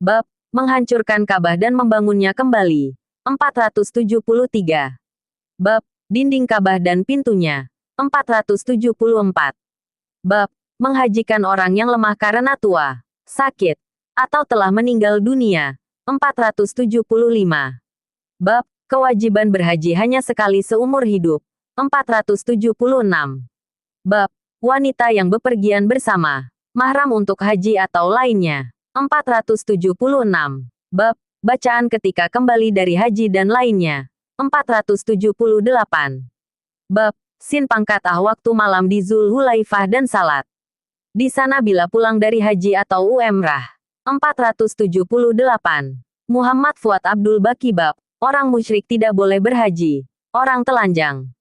Bab, menghancurkan Ka'bah dan membangunnya kembali. 473. Bab, dinding Ka'bah dan pintunya. 474. Bab, Menghajikan orang yang lemah karena tua, sakit, atau telah meninggal dunia. 475. Bab kewajiban berhaji hanya sekali seumur hidup. 476. Bab wanita yang bepergian bersama mahram untuk haji atau lainnya. 476. Bab bacaan ketika kembali dari haji dan lainnya. 478. Bab sin pangkat waktu malam di Zulhulaifah dan salat di sana bila pulang dari haji atau umrah. 478. Muhammad Fuad Abdul Baqi Bab orang musyrik tidak boleh berhaji. Orang telanjang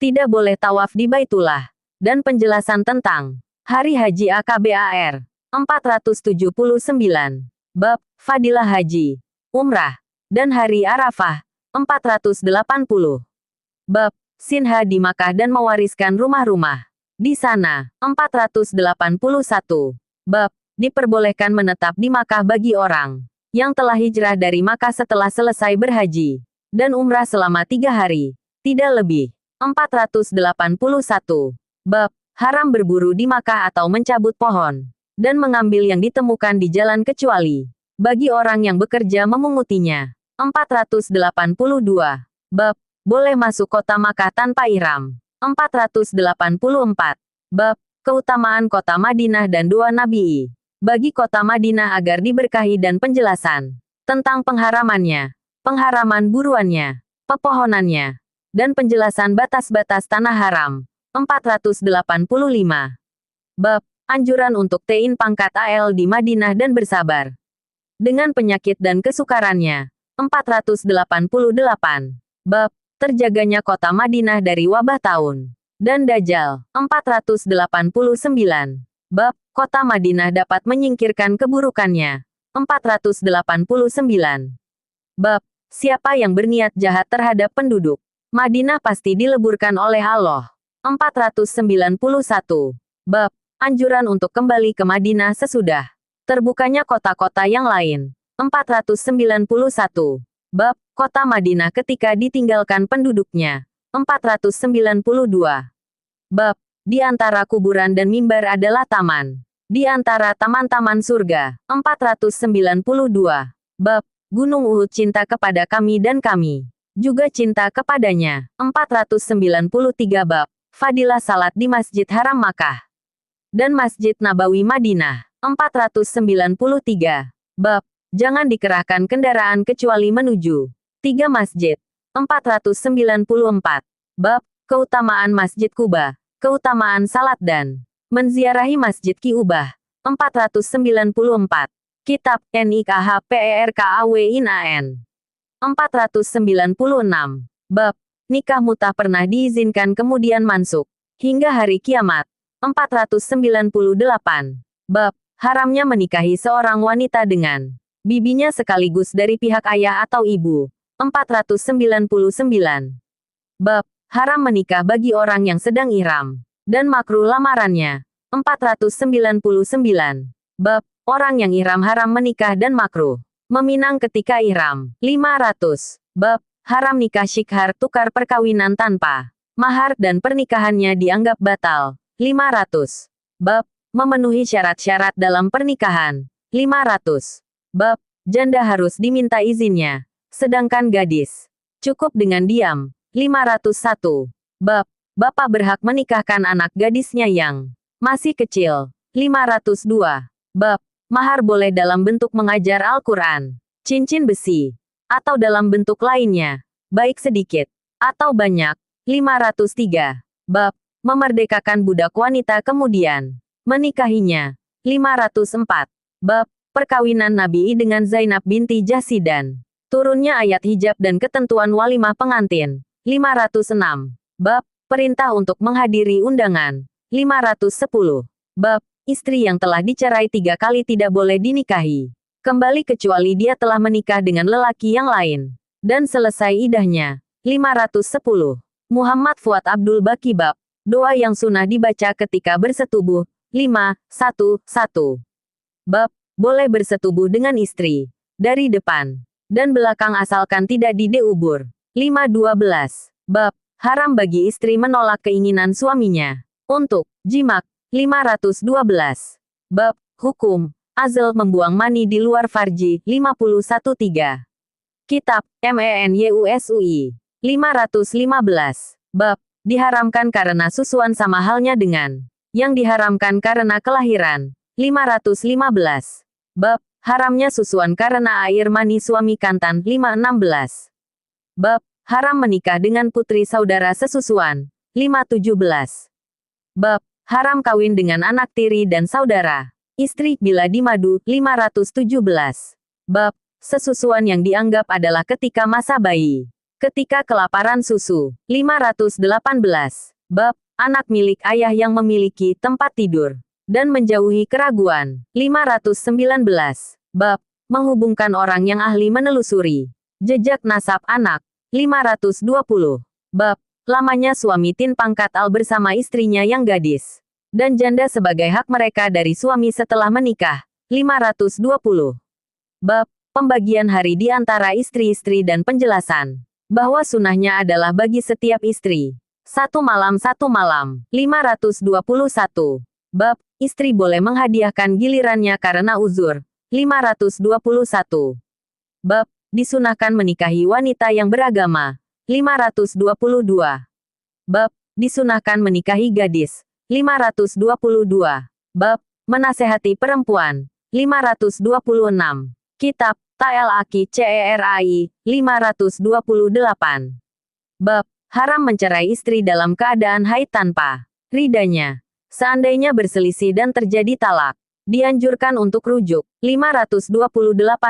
tidak boleh tawaf di Baitullah. Dan penjelasan tentang Hari Haji Akbar. 479. Bab Fadilah Haji, Umrah, dan Hari Arafah. 480. Bab Sinha di Makkah dan mewariskan rumah-rumah di sana. 481. Bab diperbolehkan menetap di Makkah bagi orang yang telah hijrah dari Makkah setelah selesai berhaji dan umrah selama 3 hari, tidak lebih. 481. Bab haram berburu di Makkah atau mencabut pohon dan mengambil yang ditemukan di jalan kecuali bagi orang yang bekerja memungutinya. 482. Bab boleh masuk kota Makkah tanpa ihram. 484. Bab keutamaan kota Madinah dan doa Nabi bagi kota Madinah agar diberkahi dan penjelasan tentang pengharamannya, pengharaman buruannya, pepohonannya, dan penjelasan batas-batas tanah haram. 485. Bab anjuran untuk tein pangkat AL di Madinah dan bersabar dengan penyakit dan kesukarannya. 488. Bab terjaganya kota Madinah dari wabah taun dan dajjal. 489. Bab kota Madinah dapat menyingkirkan keburukannya. 489. Bab siapa yang berniat jahat terhadap penduduk Madinah pasti dileburkan oleh Allah. 491. Bab anjuran untuk kembali ke Madinah sesudah terbukanya kota-kota yang lain. 491. Bab kota Madinah ketika ditinggalkan penduduknya. 492. Bab di antara kuburan dan mimbar adalah taman di antara taman-taman surga. 492. Bab Gunung Uhud cinta kepada kami dan kami juga cinta kepadanya. 493. Bab Fadilah salat di Masjid Haram Makkah dan Masjid Nabawi Madinah. 493. Bab jangan dikerahkan kendaraan kecuali menuju 3 masjid. 494. Bab keutamaan Masjid Kuba, keutamaan salat dan menziarahi Masjid Ki-Ubah. 494. Kitab NIKHPERKAWINAN. 496. Bab nikah mutah pernah diizinkan kemudian mansuk hingga hari kiamat. 498. Bab haramnya menikahi seorang wanita dengan bibinya sekaligus dari pihak ayah atau ibu. 499. Bab haram menikah bagi orang yang sedang ihram dan makruh lamarannya. 499. Bab orang yang ihram haram menikah dan makruh meminang ketika ihram. 500. Bab haram nikah syikhar tukar perkawinan tanpa mahar dan pernikahannya dianggap batal. 500. Bab memenuhi syarat-syarat dalam pernikahan. 500. Bab janda harus diminta izinnya, sedangkan gadis cukup dengan diam. 501. Bab bapak berhak menikahkan anak gadisnya yang masih kecil. 502. Bab mahar boleh dalam bentuk mengajar Al-Quran, cincin besi, atau dalam bentuk lainnya, baik sedikit atau banyak. 503. Bab memerdekakan budak wanita kemudian menikahinya. 504. Bab perkawinan Nabi dengan Zainab binti Jahsy dan turunnya ayat hijab dan ketentuan walimah pengantin. 506. Bab perintah untuk menghadiri undangan. 510. Bab istri yang telah dicerai 3 kali tidak boleh dinikahi kembali kecuali dia telah menikah dengan lelaki yang lain dan selesai idahnya. 510. Muhammad Fuad Abdul Baqi Bab doa yang sunnah dibaca ketika bersetubuh. 511. Bab boleh bersetubuh dengan istri dari depan dan belakang asalkan tidak di diubur. 512. Bab haram bagi istri menolak keinginan suaminya untuk jimak. 512. Bab Hukum Azal membuang mani di luar farji 513. Kitab MENYUSUI 515. Bab Diharamkan karena susuan sama halnya dengan yang diharamkan karena kelahiran 515. Bab Haramnya susuan karena air mani suami kantan 516. Bab Haram menikah dengan putri saudara sesusuan 517. Bab Haram kawin dengan anak tiri dan saudara istri bila dimadu 517. Bab Sesusuan yang dianggap adalah ketika masa bayi. Ketika kelaparan susu 518. Bab Anak milik ayah yang memiliki tempat tidur dan menjauhi keraguan 519. Bab Menghubungkan orang yang ahli menelusuri jejak nasab anak 520. Bab Lamanya suami tin pangkat al bersama istrinya yang gadis dan janda sebagai hak mereka dari suami setelah menikah 520. Bab Pembagian hari di antara istri-istri dan penjelasan bahwa sunnahnya adalah bagi setiap istri 1 malam 1 malam 521. Bab Istri boleh menghadiahkan gilirannya karena uzur 521. Bab Disunahkan menikahi wanita yang beragama 522. Bab Disunahkan menikahi gadis 522. Bab Menasehati perempuan 526. Kitab Talaqi Cerai 528. Bab Haram mencerai istri dalam keadaan haid tanpa ridanya. Seandainya berselisih dan terjadi talak, dianjurkan untuk rujuk. 528.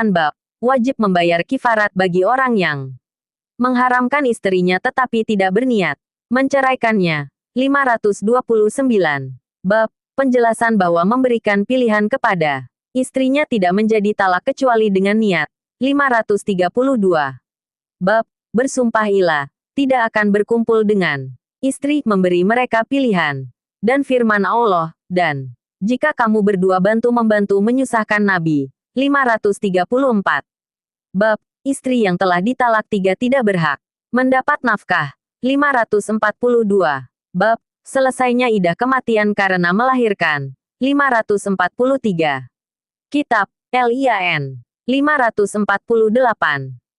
Bab Wajib membayar kifarat bagi orang yang mengharamkan istrinya tetapi tidak berniat menceraikannya. 529. Bab Penjelasan bahwa memberikan pilihan kepada istrinya tidak menjadi talak kecuali dengan niat. 532. Bab Bersumpah ilah tidak akan berkumpul dengan istri, memberi mereka pilihan. Dan firman Allah, dan jika kamu berdua bantu-membantu menyusahkan Nabi. 534. Bab Istri yang telah ditalak 3 tidak berhak mendapat nafkah. 542. Bab Selesainya idah kematian karena melahirkan. 543. Kitab LIAN 548.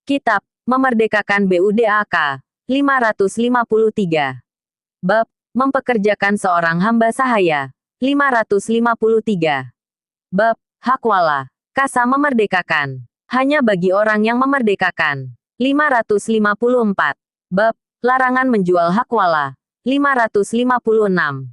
Kitab Memerdekakan BUDAK 553. Bab Mempekerjakan seorang hamba sahaya 553. Bab Hak wala kasa memerdekakan hanya bagi orang yang memerdekakan 554. Bab Larangan menjual hak wala 556.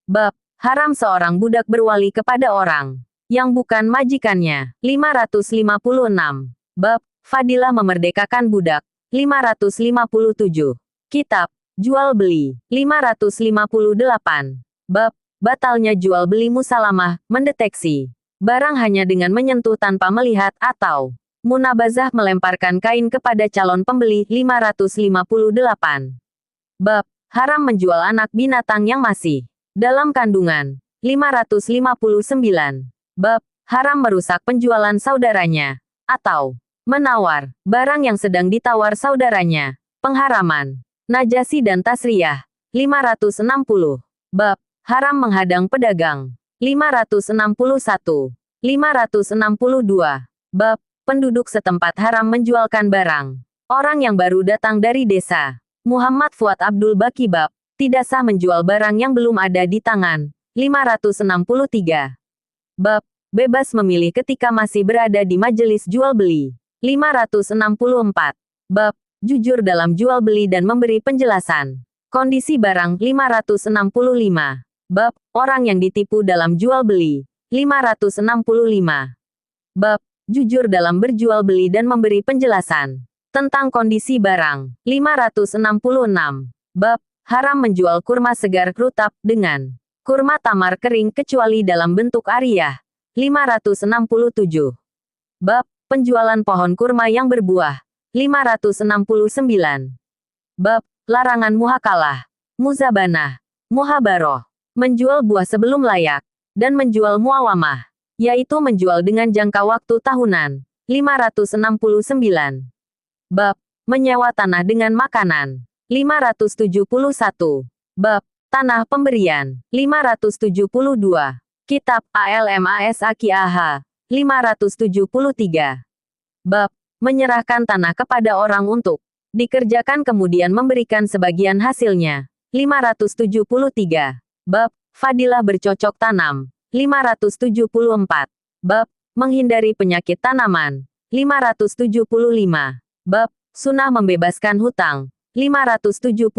Bab Haram seorang budak berwali kepada orang yang bukan majikannya. 556. Bab Fadilah memerdekakan budak. 557. Kitab Jual Beli 558. Bab Batalnya jual beli musalamah, mendeteksi barang hanya dengan menyentuh tanpa melihat atau munabazah melemparkan kain kepada calon pembeli. 558. Bab Haram menjual anak binatang yang masih dalam kandungan. 559. Bab Haram merusak penjualan saudaranya atau menawar barang yang sedang ditawar saudaranya. Pengharaman Najasi dan Tasriyah 560. Bab Haram menghadang pedagang 561. 562. Bab Penduduk setempat haram menjualkan barang orang yang baru datang dari desa. Muhammad Fuad Abdul Baki. Bab Tidak sah menjual barang yang belum ada di tangan. 563. Bab Bebas memilih ketika masih berada di majelis jual beli. 564. Bab Jujur dalam jual beli dan memberi penjelasan kondisi barang. 565. Bab Orang yang ditipu dalam jual beli. 565. Bab Jujur dalam berjual beli dan memberi penjelasan tentang kondisi barang. 566. Bab Haram menjual kurma segar rutab dengan kurma tamar kering kecuali dalam bentuk ariyah. 567. Bab Penjualan pohon kurma yang berbuah. 569. Bab Larangan muhakalah, muzabanah, muhabaroh, menjual buah sebelum layak, dan menjual muawamah, yaitu menjual dengan jangka waktu tahunan. 569. Bab Menyewa tanah dengan makanan. 571. Bab Tanah Pemberian. 572. Kitab ALMAS Aki AH. 573. Bab. Menyerahkan tanah kepada orang untuk dikerjakan kemudian memberikan sebagian hasilnya. 573. Bab. Fadilah bercocok tanam. 574. Bab. Menghindari penyakit tanaman. 575. Bab. Sunnah membebaskan hutang. 575.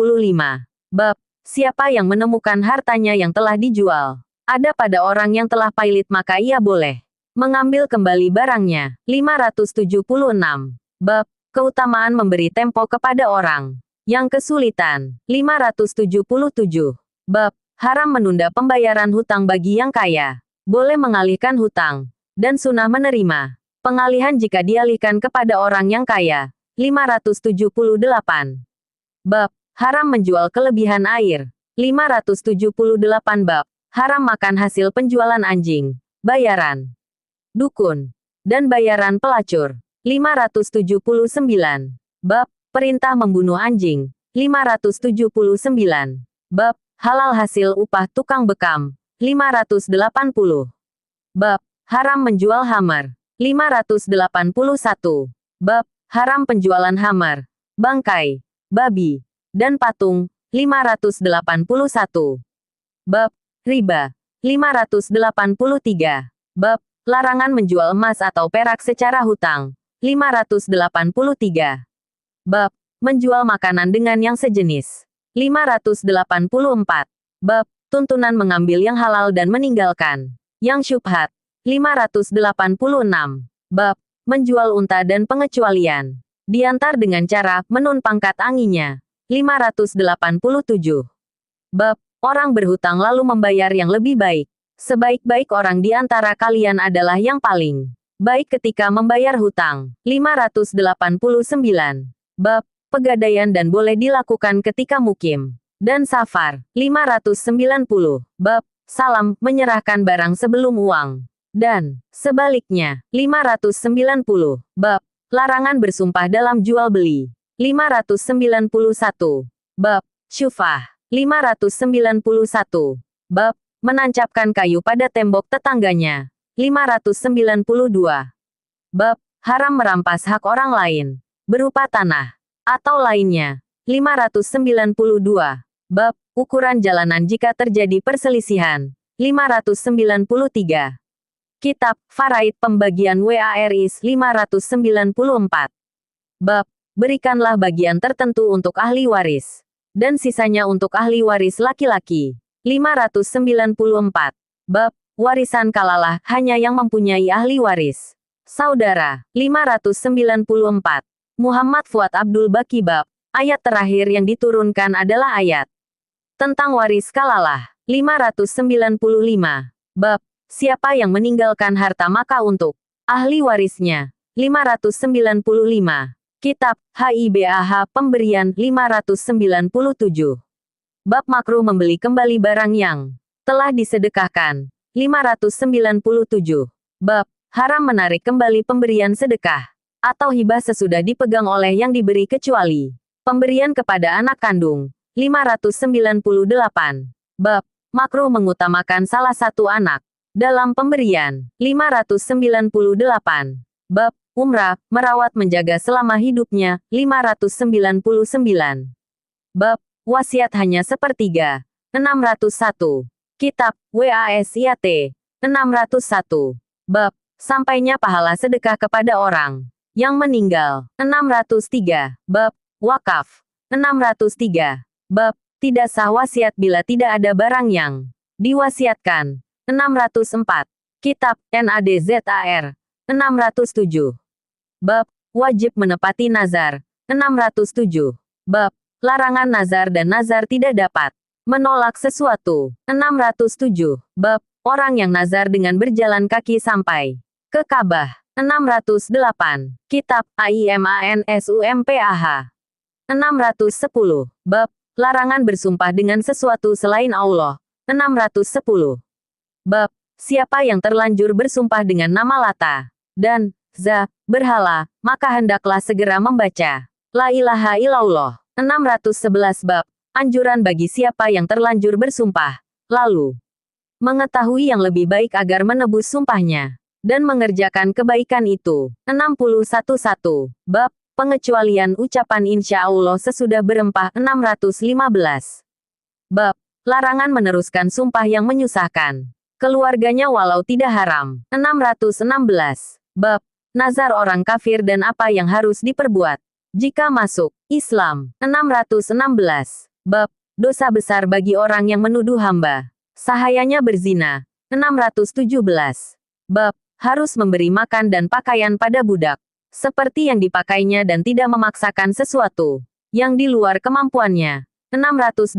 Bab. Siapa yang menemukan hartanya yang telah dijual ada pada orang yang telah pailit maka ia boleh mengambil kembali barangnya. 576. Bab. Keutamaan memberi tempo kepada orang yang kesulitan. 577. Bab. Haram menunda pembayaran hutang bagi yang kaya. Boleh mengalihkan hutang dan sunnah menerima pengalihan jika dialihkan kepada orang yang kaya. 578. Bab. Haram menjual kelebihan air. 578 Bab. Haram makan hasil penjualan anjing, bayaran dukun, dan bayaran pelacur. 579. Bab. Perintah membunuh anjing. 579. Bab. Halal hasil upah tukang bekam. 580. Bab. Haram menjual hammer. 581. Bab. Haram penjualan hammer, bangkai, babi, dan patung. 581. Bab. Riba. 583. Bab. Larangan menjual emas atau perak secara hutang. 583. Bab. Menjual makanan dengan yang sejenis. 584. Bab. Tuntunan mengambil yang halal dan meninggalkan yang syubhat. 586. Bab. Menjual unta dan pengecualian diantar dengan cara menun pangkat anginya. 587. Bab. Orang berhutang lalu membayar yang lebih baik. Sebaik-baik orang di antara kalian adalah yang paling baik ketika membayar hutang. 589. Bab. Pegadaian dan boleh dilakukan ketika mukim dan safar. 590. Bab. Salam, menyerahkan barang sebelum uang. Dan sebaliknya. 590. Bab. Larangan bersumpah dalam jual beli. 591. Bab. Syufah. 591. Bab. Menancapkan kayu pada tembok tetangganya. 592. Bab. Haram merampas hak orang lain berupa tanah atau lainnya. 592. Bab. Ukuran jalanan jika terjadi perselisihan. 593. Kitab Faraid Pembagian WARIS 594. Bab. Berikanlah bagian tertentu untuk ahli waris dan sisanya untuk ahli waris laki-laki. 594. Bab. Warisan kalalah hanya yang mempunyai ahli waris saudara. 594. Muhammad Fuad Abdul Baqi. Bab. Ayat terakhir yang diturunkan adalah ayat tentang waris kalalah. 595. Bab. Siapa yang meninggalkan harta maka untuk ahli warisnya. 595. Kitab HIBAH Pemberian 597. Bab makruh membeli kembali barang yang telah disedekahkan. 597. Bab haram menarik kembali pemberian sedekah atau hibah sesudah dipegang oleh yang diberi kecuali pemberian kepada anak kandung. 598. Bab makruh mengutamakan salah satu anak dalam pemberian. 598. Bab umrah, merawat menjaga selama hidupnya. 599. Bab wasiat hanya sepertiga. 601. Kitab WASIAT 601. Bab sampainya pahala sedekah kepada orang yang meninggal. 603. Bab wakaf. 603. Bab tidak sah wasiat bila tidak ada barang yang diwasiatkan. 604. Kitab NADZAR 607. Bab wajib menepati nazar. 607. Bab larangan nazar dan nazar tidak dapat menolak sesuatu. 607. Bab orang yang nazar dengan berjalan kaki sampai ke Ka'bah. 608. Kitab AIMANSUMPAH 610. Bab larangan bersumpah dengan sesuatu selain Allah. 610. Bab siapa yang terlanjur bersumpah dengan nama Lata dan Za, berhala, maka hendaklah segera membaca La ilaha illallah. 611. Bab Anjuran bagi siapa yang terlanjur bersumpah, lalu mengetahui yang lebih baik agar menebus sumpahnya, dan mengerjakan kebaikan itu. 61.1. Bab pengecualian ucapan insya Allah sesudah berempah. 615. Bab larangan meneruskan sumpah yang menyusahkan keluarganya walau tidak haram. 616. Bab nazar orang kafir dan apa yang harus diperbuat jika masuk Islam. 616. Bab dosa besar bagi orang yang menuduh hamba sahayanya berzina. 617. Bab harus memberi makan dan pakaian pada budak seperti yang dipakainya dan tidak memaksakan sesuatu yang di luar kemampuannya. 618.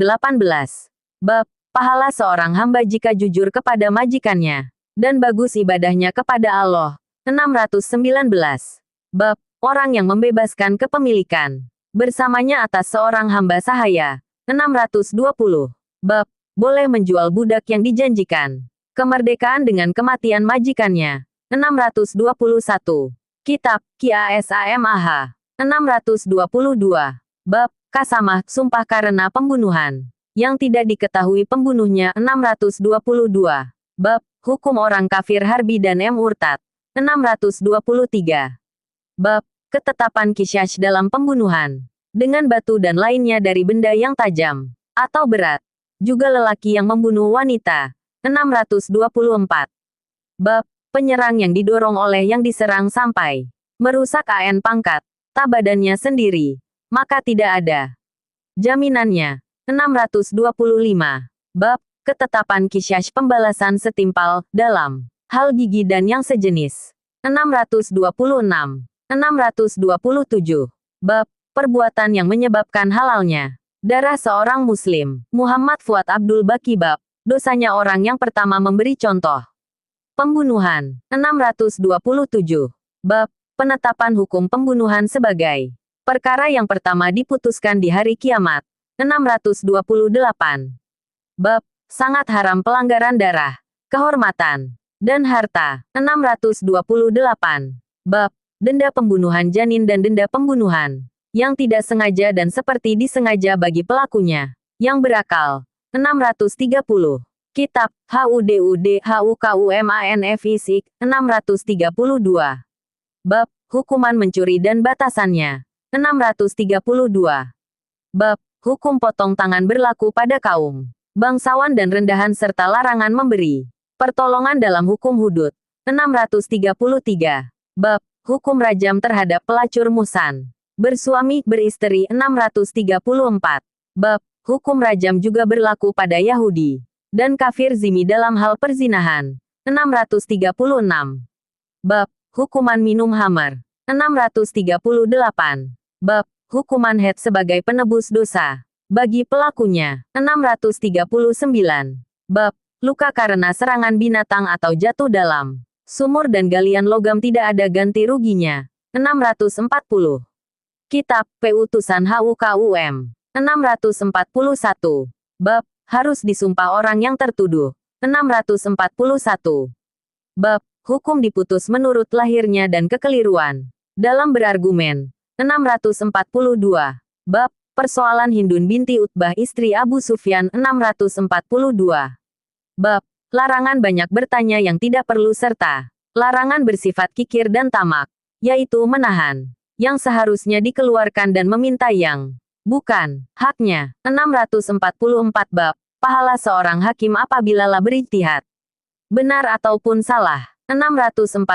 Bab pahala seorang hamba jika jujur kepada majikannya dan bagus ibadahnya kepada Allah. 619. Bab orang yang membebaskan kepemilikan bersamanya atas seorang hamba sahaya. 620. Bab boleh menjual budak yang dijanjikan kemerdekaan dengan kematian majikannya. 621. Kitab Qasamah. 622. Bab kasamah, sumpah karena pembunuhan yang tidak diketahui pembunuhnya. 622. Bab hukum orang kafir harbi dan murtad. 623. Bab ketetapan qisas dalam pembunuhan dengan batu dan lainnya dari benda yang tajam atau berat, juga lelaki yang membunuh wanita. 624. Bab penyerang yang didorong oleh yang diserang sampai merusak pangkat badannya sendiri, maka tidak ada jaminannya. 625. Bab ketetapan qisas pembalasan setimpal dalam hal gigi dan yang sejenis. 626. 627. Bab perbuatan yang menyebabkan halalnya darah seorang muslim. Muhammad Fuad Abdul Baqi. Bab dosanya orang yang pertama memberi contoh pembunuhan. 627. Bab penetapan hukum pembunuhan sebagai perkara yang pertama diputuskan di hari kiamat. 628. Bab sangat haram pelanggaran darah, kehormatan, dan harta. 628. Bab denda pembunuhan janin dan denda pembunuhan yang tidak sengaja dan seperti disengaja bagi pelakunya yang berakal. 630. Kitab HUDUD HUKUMANFISIK. 632. Bab hukuman mencuri dan batasannya. 632. Bab hukum potong tangan berlaku pada kaum bangsawan dan rendahan serta larangan memberi pertolongan dalam hukum hudud. 633. Bab hukum rajam terhadap pelacur muhsan bersuami beristri. 634. Bab hukum rajam juga berlaku pada Yahudi dan kafir zimmi dalam hal perzinahan. 636. Bab hukuman minum khamar. 638. Bab hukuman haid sebagai penebus dosa bagi pelakunya. 639. Bab luka karena serangan binatang atau jatuh dalam sumur dan galian logam tidak ada ganti ruginya. 640. Kitab Putusan HUKUM. 641. Bab harus disumpah orang yang tertuduh. 641. Bab hukum diputus menurut lahirnya dan kekeliruan dalam berargumen. 642. Bab persoalan Hindun binti Utbah istri Abu Sufyan. 642. Bab larangan banyak bertanya yang tidak perlu serta larangan bersifat kikir dan tamak, yaitu menahan yang seharusnya dikeluarkan dan meminta yang bukan haknya. 644. Bab pahala seorang hakim apabila lah berijtihad benar ataupun salah. 644.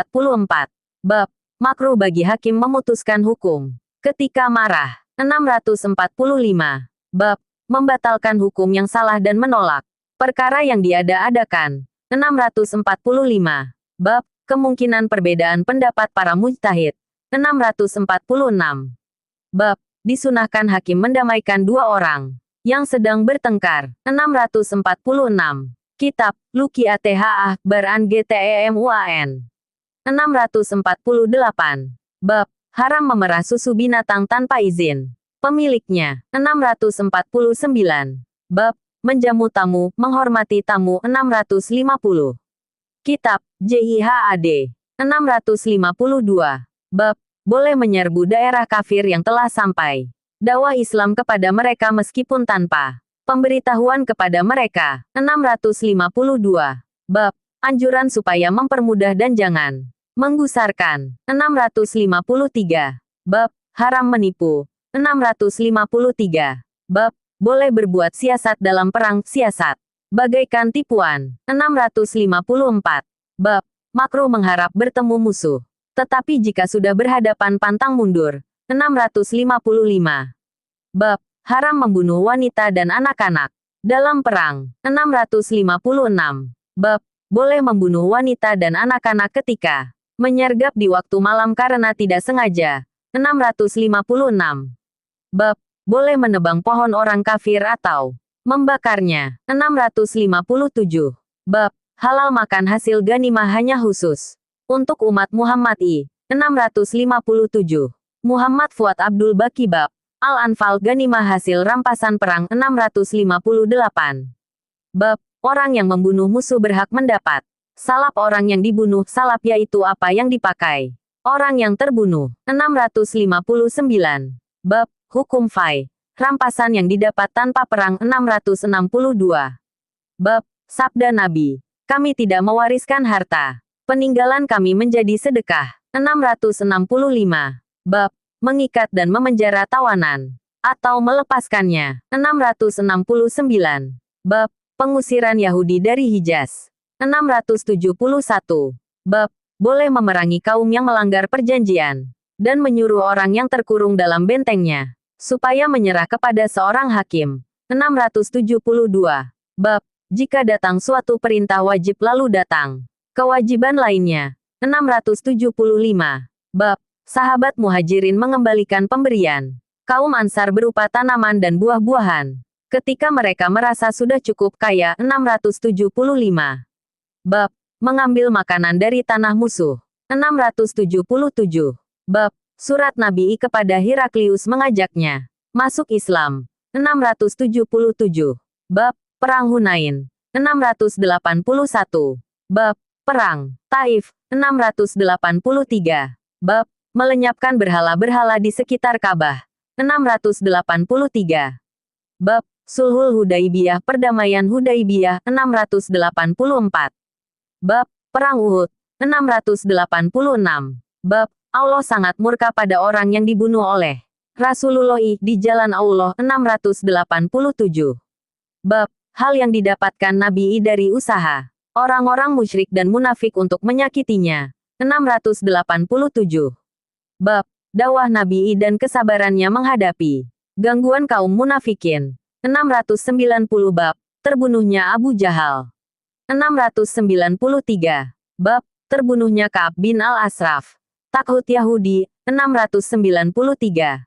Bab makruh bagi hakim memutuskan hukum ketika marah. 645. Bab membatalkan hukum yang salah dan menolak perkara yang diada-adakan. 645. Bab kemungkinan perbedaan pendapat para mujtahid. 646. Bab disunahkan hakim mendamaikan dua orang yang sedang bertengkar. 646. Kitab Luki Athah Baran GTEMUAN. 648. Bab haram memerah susu binatang tanpa izin pemiliknya. 649. Bab menjamu tamu, menghormati tamu. 650. Kitab JIHAD. 652. Bab boleh menyerbu daerah kafir yang telah sampai Dakwah Islam kepada mereka meskipun tanpa pemberitahuan kepada mereka. 652. Bab anjuran supaya mempermudah dan jangan menggusarkan. 653. Bab haram menipu. 653. Bab boleh berbuat siasat dalam perang. Siasat bagaikan tipuan. 654. Bab makruh mengharap bertemu musuh, tetapi jika sudah berhadapan pantang mundur. 655. Bab haram membunuh wanita dan anak-anak dalam perang. 656. Bab boleh membunuh wanita dan anak-anak ketika menyergap di waktu malam karena tidak sengaja. 656. Bab boleh menebang pohon orang kafir atau membakarnya. 657. Bab halal makan hasil ganimah hanya khusus untuk umat Muhammad I. 657. Muhammad Fuad Abdul Baqi. Bab Al-Anfal ganimah hasil rampasan perang. 658. Bab orang yang membunuh musuh berhak mendapat salap orang yang dibunuh. Salap yaitu apa yang dipakai orang yang terbunuh. 659. Bab hukum fai rampasan yang didapat tanpa perang. 662. Bab sabda Nabi, kami tidak mewariskan harta peninggalan kami menjadi sedekah. 665. Bab mengikat dan memenjara tawanan atau melepaskannya. 669. Bab pengusiran Yahudi dari Hijaz. 671. Bab boleh memerangi kaum yang melanggar perjanjian dan menyuruh orang yang terkurung dalam bentengnya supaya menyerah kepada seorang hakim. 672. Bab jika datang suatu perintah wajib lalu datang kewajiban lainnya. 675. Bab sahabat muhajirin mengembalikan pemberian kaum ansar berupa tanaman dan buah-buahan ketika mereka merasa sudah cukup kaya. 675. Bab mengambil makanan dari tanah musuh. 677. Bab surat Nabi kepada Heraklius mengajaknya masuk Islam. 677. Bab perang Hunain. 681. Bab perang Taif. 683. Bab melenyapkan berhala-berhala di sekitar Ka'bah. 683. Bab Sulhul Hudaibiyah perdamaian Hudaibiyah. 684. Bab perang Uhud. 686. Bab Allah sangat murka pada orang yang dibunuh oleh Rasulullah di jalan Allah. 687. Bab hal yang didapatkan Nabi dari usaha orang-orang musyrik dan munafik untuk menyakitinya. 687. Bab dakwah Nabi dan kesabarannya menghadapi gangguan kaum munafikin. 690. Bab terbunuhnya Abu Jahal. 693. Bab terbunuhnya Ka'ab bin Al-Ashraf taghut Yahudi. 693.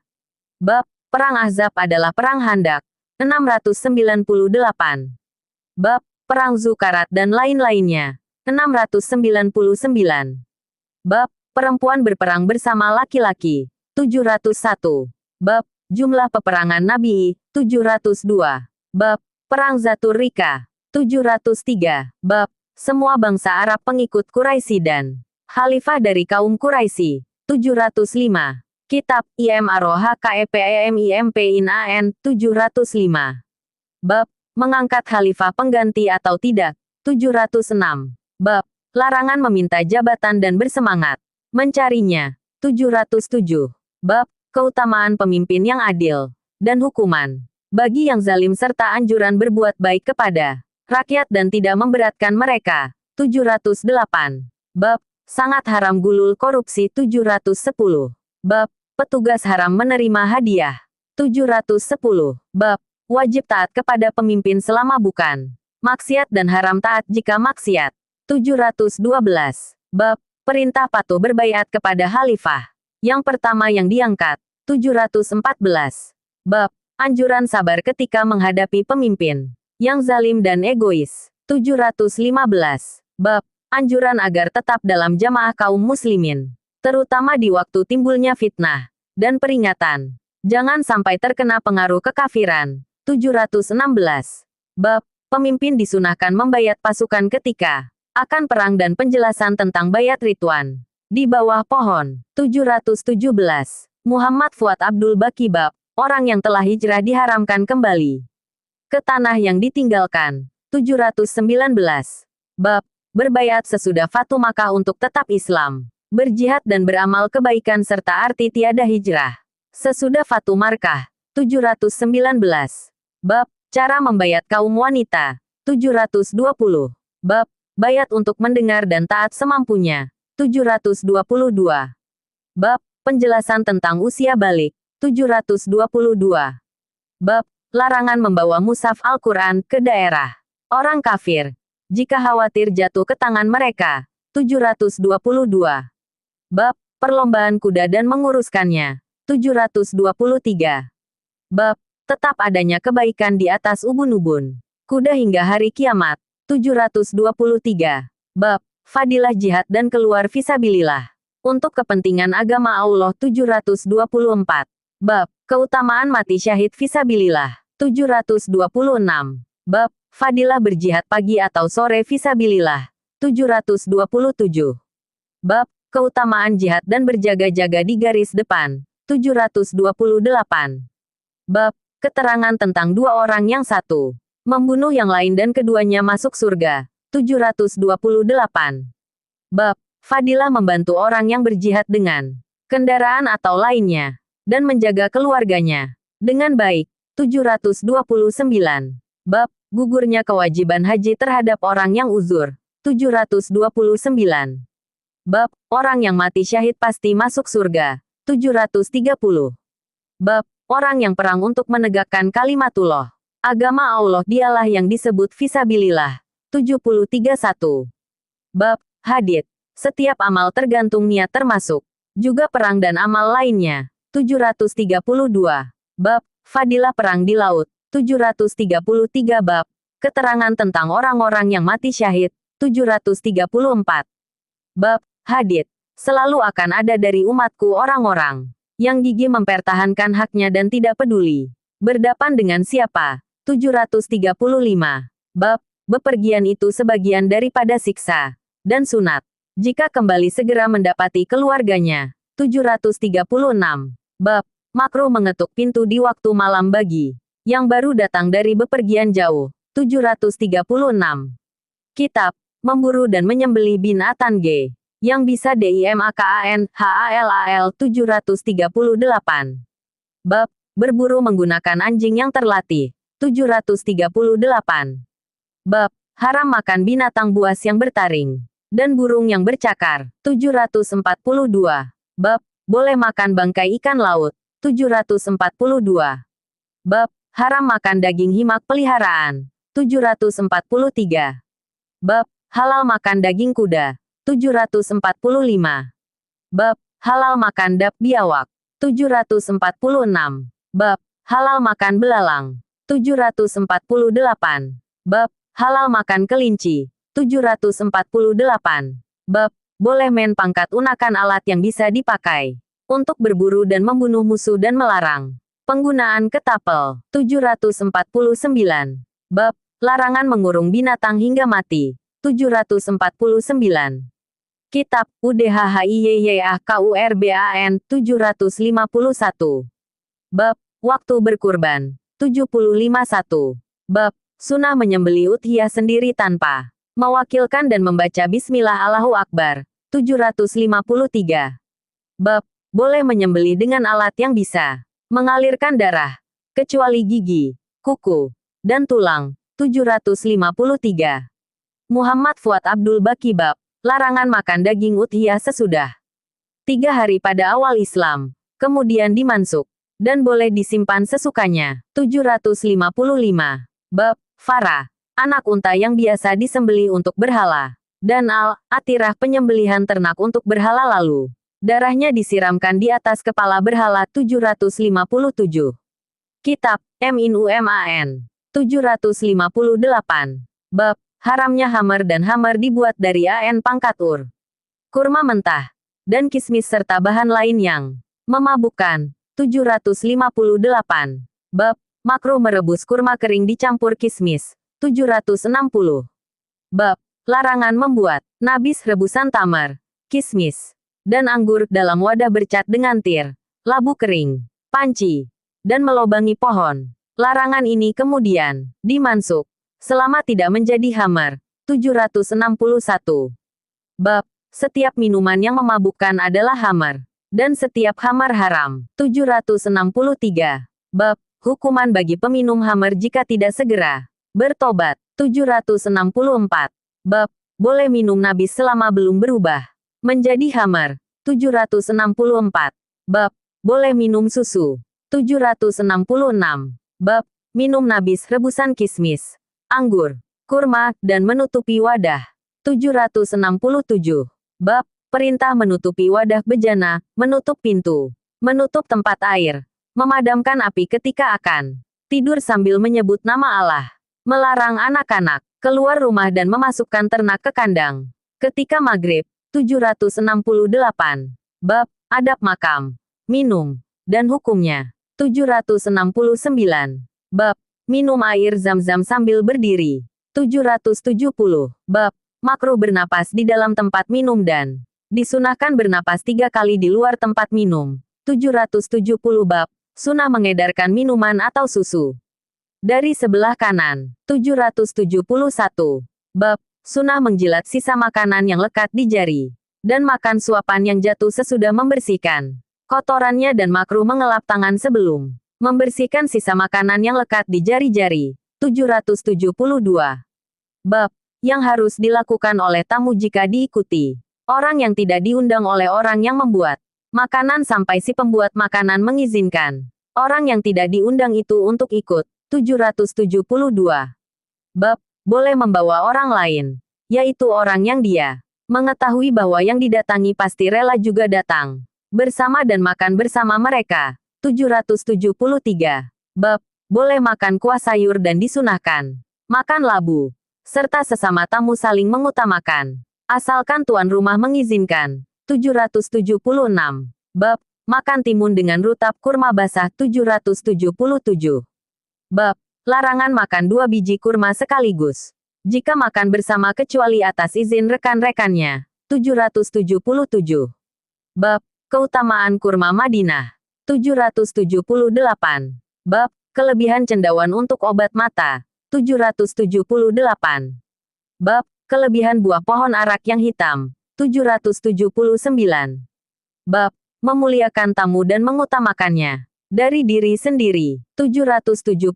Bab perang Ahzab adalah perang Handak. 698. Bab perang Zukarat dan lain-lainnya. 699. Bab perempuan berperang bersama laki-laki. 701. Bab jumlah peperangan Nabi. 702. Bab perang Zatur Rika. 703. Bab semua bangsa Arab pengikut Quraisy dan khalifah dari kaum Quraisy. 705. Kitab IMAROHKEPEMIMPINAN. 705. Bab mengangkat khalifah pengganti atau tidak. 706. Bab larangan meminta jabatan dan bersemangat mencarinya. 707. Bab keutamaan pemimpin yang adil dan hukuman bagi yang zalim serta anjuran berbuat baik kepada rakyat dan tidak memberatkan mereka. 708. Bab sangat haram gulul korupsi. 710. Bab petugas haram menerima hadiah. 710. Bab wajib taat kepada pemimpin selama bukan maksiat dan haram taat jika maksiat. 712. Bab perintah patuh berbaiat kepada khalifah yang pertama yang diangkat. 714. Bab anjuran sabar ketika menghadapi pemimpin yang zalim dan egois. 715. Bab anjuran agar tetap dalam jamaah kaum muslimin, terutama di waktu timbulnya fitnah dan peringatan jangan sampai terkena pengaruh kekafiran. 716. Bab pemimpin disunahkan membayat pasukan ketika akan perang dan penjelasan tentang bayat Ridwan di bawah pohon. 717. Muhammad Fuad Abdul Baqi. Bab Orang yang telah hijrah diharamkan kembali ke tanah yang ditinggalkan. 719. Bab Berbaiat sesudah Fatu Makkah untuk tetap Islam, berjihad dan beramal kebaikan serta arti tiada hijrah. Sesudah Fatu Makkah. 719. Bab Cara membaiat kaum wanita. 720. Bab Baiat untuk mendengar dan taat semampunya. 722. Bab Penjelasan tentang usia balik. 722. Bab Larangan membawa mushaf Al-Quran ke daerah orang kafir, jika khawatir jatuh ke tangan mereka. 722. Bab Perlombaan kuda dan menguruskannya. 723. Bab Tetap adanya kebaikan di atas ubun-ubun kuda hingga hari kiamat. 723. Bab Fadilah jihad dan keluar fisabilillah untuk kepentingan agama Allah. 724. Bab Keutamaan mati syahid fisabilillah. 726. Bab Fadilah berjihad pagi atau sore fisabilillah. 727. Bab Keutamaan jihad dan berjaga-jaga di garis depan. 728. Bab Keterangan tentang dua orang yang satu membunuh yang lain dan keduanya masuk surga. 728. Bab Fadilah membantu orang yang berjihad dengan kendaraan atau lainnya, dan menjaga keluarganya dengan baik. 729. Bab Gugurnya kewajiban haji terhadap orang yang uzur. 729. Bab Orang yang mati syahid pasti masuk surga. 730. Bab Orang yang perang untuk menegakkan kalimatullah, agama Allah, dialah yang disebut fisabilillah. 731. Bab Hadid. Setiap amal tergantung niat termasuk juga perang dan amal lainnya. 732. Bab Fadilah perang di laut. 733. Bab Keterangan tentang orang-orang yang mati syahid. 734. Bab Hadid. Selalu akan ada dari umatku orang-orang yang gigih mempertahankan haknya dan tidak peduli berdapan dengan siapa. 735. Bab Bepergian itu sebagian daripada siksa dan sunat jika kembali segera mendapati keluarganya. 736. Bab Makruh mengetuk pintu di waktu malam bagi yang baru datang dari bepergian jauh. 736. Kitab Memburu dan Menyembelih binatang G yang bisa DIMAKAN HALAL. 738. Bab Berburu menggunakan anjing yang terlatih. 738. Bab Haram makan binatang buas yang bertaring dan burung yang bercakar. 742. Bab Boleh makan bangkai ikan laut. 742. Bab Haram makan daging himak peliharaan. 743. Bab Halal makan daging kuda. 745. Bab Halal makan dap biawak. 746. Bab Halal makan belalang. 748. Bab Halal makan kelinci. 748. Bab Boleh main pangkat unakan alat yang bisa dipakai untuk berburu dan membunuh musuh dan melarang penggunaan ketapel. 749. Bab Larangan mengurung binatang hingga mati. 749. Kitab UDHHIYYAKURBAN 751. Bab Waktu berkurban. 751. Bab Sunnah menyembelih udhiyah sendiri tanpa mewakilkan dan membaca Bismillah Allahu Akbar. 753. Bab Boleh menyembelih dengan alat yang bisa mengalirkan darah, kecuali gigi, kuku, dan tulang. 753. Muhammad Fuad Abdul Baqi. Bab Larangan makan daging udhiyah sesudah 3 hari pada awal Islam, kemudian dimansuk, dan boleh disimpan sesukanya. 755. Bab Farah, anak unta yang biasa disembelih untuk berhala, dan Al-Atirah penyembelihan ternak untuk berhala lalu darahnya disiramkan di atas kepala berhala. 757. Kitab MINUMAN 758. Bab Haramnya hammer dan hammer dibuat dari AN pangkat ur, kurma mentah, dan kismis serta bahan lain yang memabukkan. 758. Bab Makruh merebus kurma kering dicampur kismis. 760. Bab Larangan membuat nabis rebusan tamar, kismis, dan anggur dalam wadah bercat dengan tir, labu kering, panci, dan melobangi pohon. Larangan ini kemudian dimansuk selama tidak menjadi khamar. 761. Bab, setiap minuman yang memabukkan adalah khamar, dan setiap khamar haram. 763. Bab, hukuman bagi peminum khamar jika tidak segera bertobat. 764. Bab, boleh minum nabis selama belum berubah menjadi khamar. 764. Bab, boleh minum susu. 766. Bab, minum nabis rebusan kismis, anggur, kurma, dan menutupi wadah. 767. Bab, perintah menutupi wadah bejana, menutup pintu, menutup tempat air, memadamkan api ketika akan tidur sambil menyebut nama Allah, melarang anak-anak keluar rumah dan memasukkan ternak ke kandang ketika maghrib. 768. Bab, adab makam, minum, dan hukumnya. 769. Bab, minum air zam-zam sambil berdiri. 770. Bab, makruh bernapas di dalam tempat minum dan disunahkan bernapas 3 kali di luar tempat minum. 770. Bab, sunah mengedarkan minuman atau susu dari sebelah kanan. 771. Bab, sunah menjilat sisa makanan yang lekat di jari, dan makan suapan yang jatuh sesudah membersihkan kotorannya dan makruh mengelap tangan sebelum membersihkan sisa makanan yang lekat di jari-jari. 772. Bab, yang harus dilakukan oleh tamu jika diikuti orang yang tidak diundang oleh orang yang membuat makanan sampai si pembuat makanan mengizinkan orang yang tidak diundang itu untuk ikut. 772. Bab, boleh membawa orang lain, yaitu orang yang dia mengetahui bahwa yang didatangi pasti rela juga datang bersama dan makan bersama mereka. 773. Bab, boleh makan kuah sayur dan disunahkan makan labu, serta sesama tamu saling mengutamakan, asalkan tuan rumah mengizinkan. 776. Bab, makan timun dengan rutab kurma basah. 777. Bab, larangan makan 2 biji kurma sekaligus jika makan bersama kecuali atas izin rekan-rekannya. 777. Bab, keutamaan kurma Madinah. 778. Bab, kelebihan cendawan untuk obat mata. 778. Bab, kelebihan buah pohon arak yang hitam. 779. Bab, memuliakan tamu dan mengutamakannya dari diri sendiri. 779.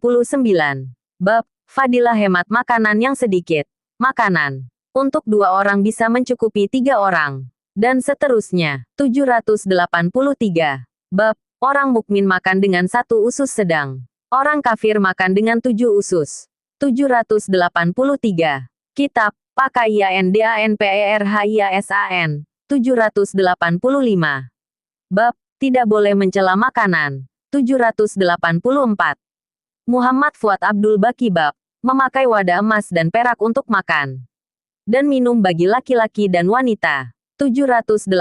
Bab, fadilah hemat makanan yang sedikit. Makanan untuk 2 orang bisa mencukupi 3 orang. Dan seterusnya. 783. Bab, orang mukmin makan dengan 1 usus sedang orang kafir makan dengan 7 usus. 783. Kitab, Pakaiandanperhiasan. 785. Bab, tidak boleh mencela makanan. 784. Muhammad Fuad Abdul Baqi. Bab, memakai wadah emas dan perak untuk makan dan minum bagi laki-laki dan wanita. 785.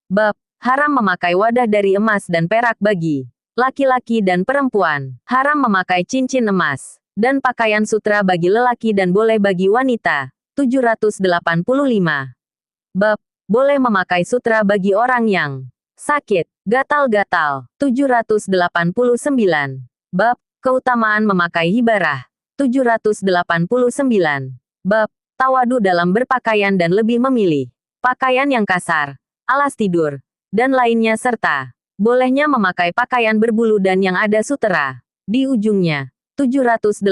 Bab, haram memakai wadah dari emas dan perak bagi laki-laki dan perempuan. Haram memakai cincin emas dan pakaian sutra bagi lelaki dan boleh bagi wanita. 785. Bab, boleh memakai sutra bagi orang yang sakit, gatal-gatal. 789. Bab, keutamaan memakai hibarah. 789. Bab, tawadu dalam berpakaian dan lebih memilih pakaian yang kasar, alas tidur, dan lainnya serta bolehnya memakai pakaian berbulu dan yang ada sutera di ujungnya. 789.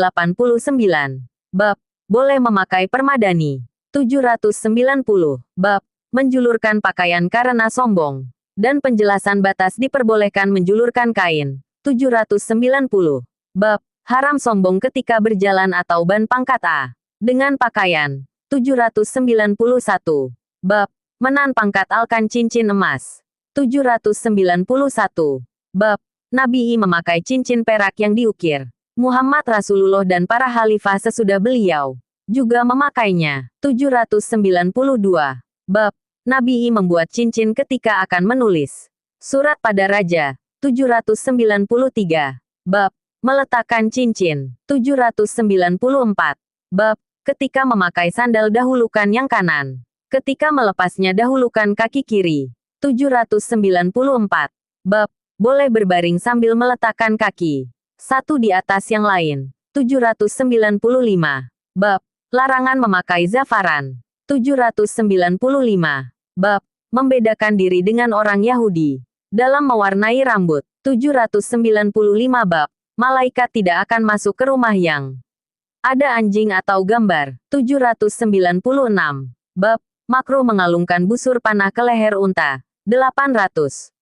Bab, boleh memakai permadani. 790. Bab, menjulurkan pakaian karena sombong, dan penjelasan batas diperbolehkan menjulurkan kain. 790. Bab, haram sombong ketika berjalan atau ban pangkat A dengan pakaian. 791. Bab, menan pangkat alkan cincin emas. 791. Bab, Nabi memakai cincin perak yang diukir. Muhammad Rasulullah dan para khalifah sesudah beliau juga memakainya. 792. Bab, Nabi membuat cincin ketika akan menulis surat pada raja. 793. Bab, meletakkan cincin. 794. Bab, ketika memakai sandal dahulukan yang kanan. Ketika melepasnya dahulukan kaki kiri. 794. Bab, boleh berbaring sambil meletakkan kaki satu di atas yang lain. 795. Bab larangan memakai zafaran. 795. Bab membedakan diri dengan orang Yahudi dalam mewarnai rambut. 795 bab malaikat tidak akan masuk ke rumah yang ada anjing atau gambar. 796. Bab makruh mengalungkan busur panah ke leher unta. 800.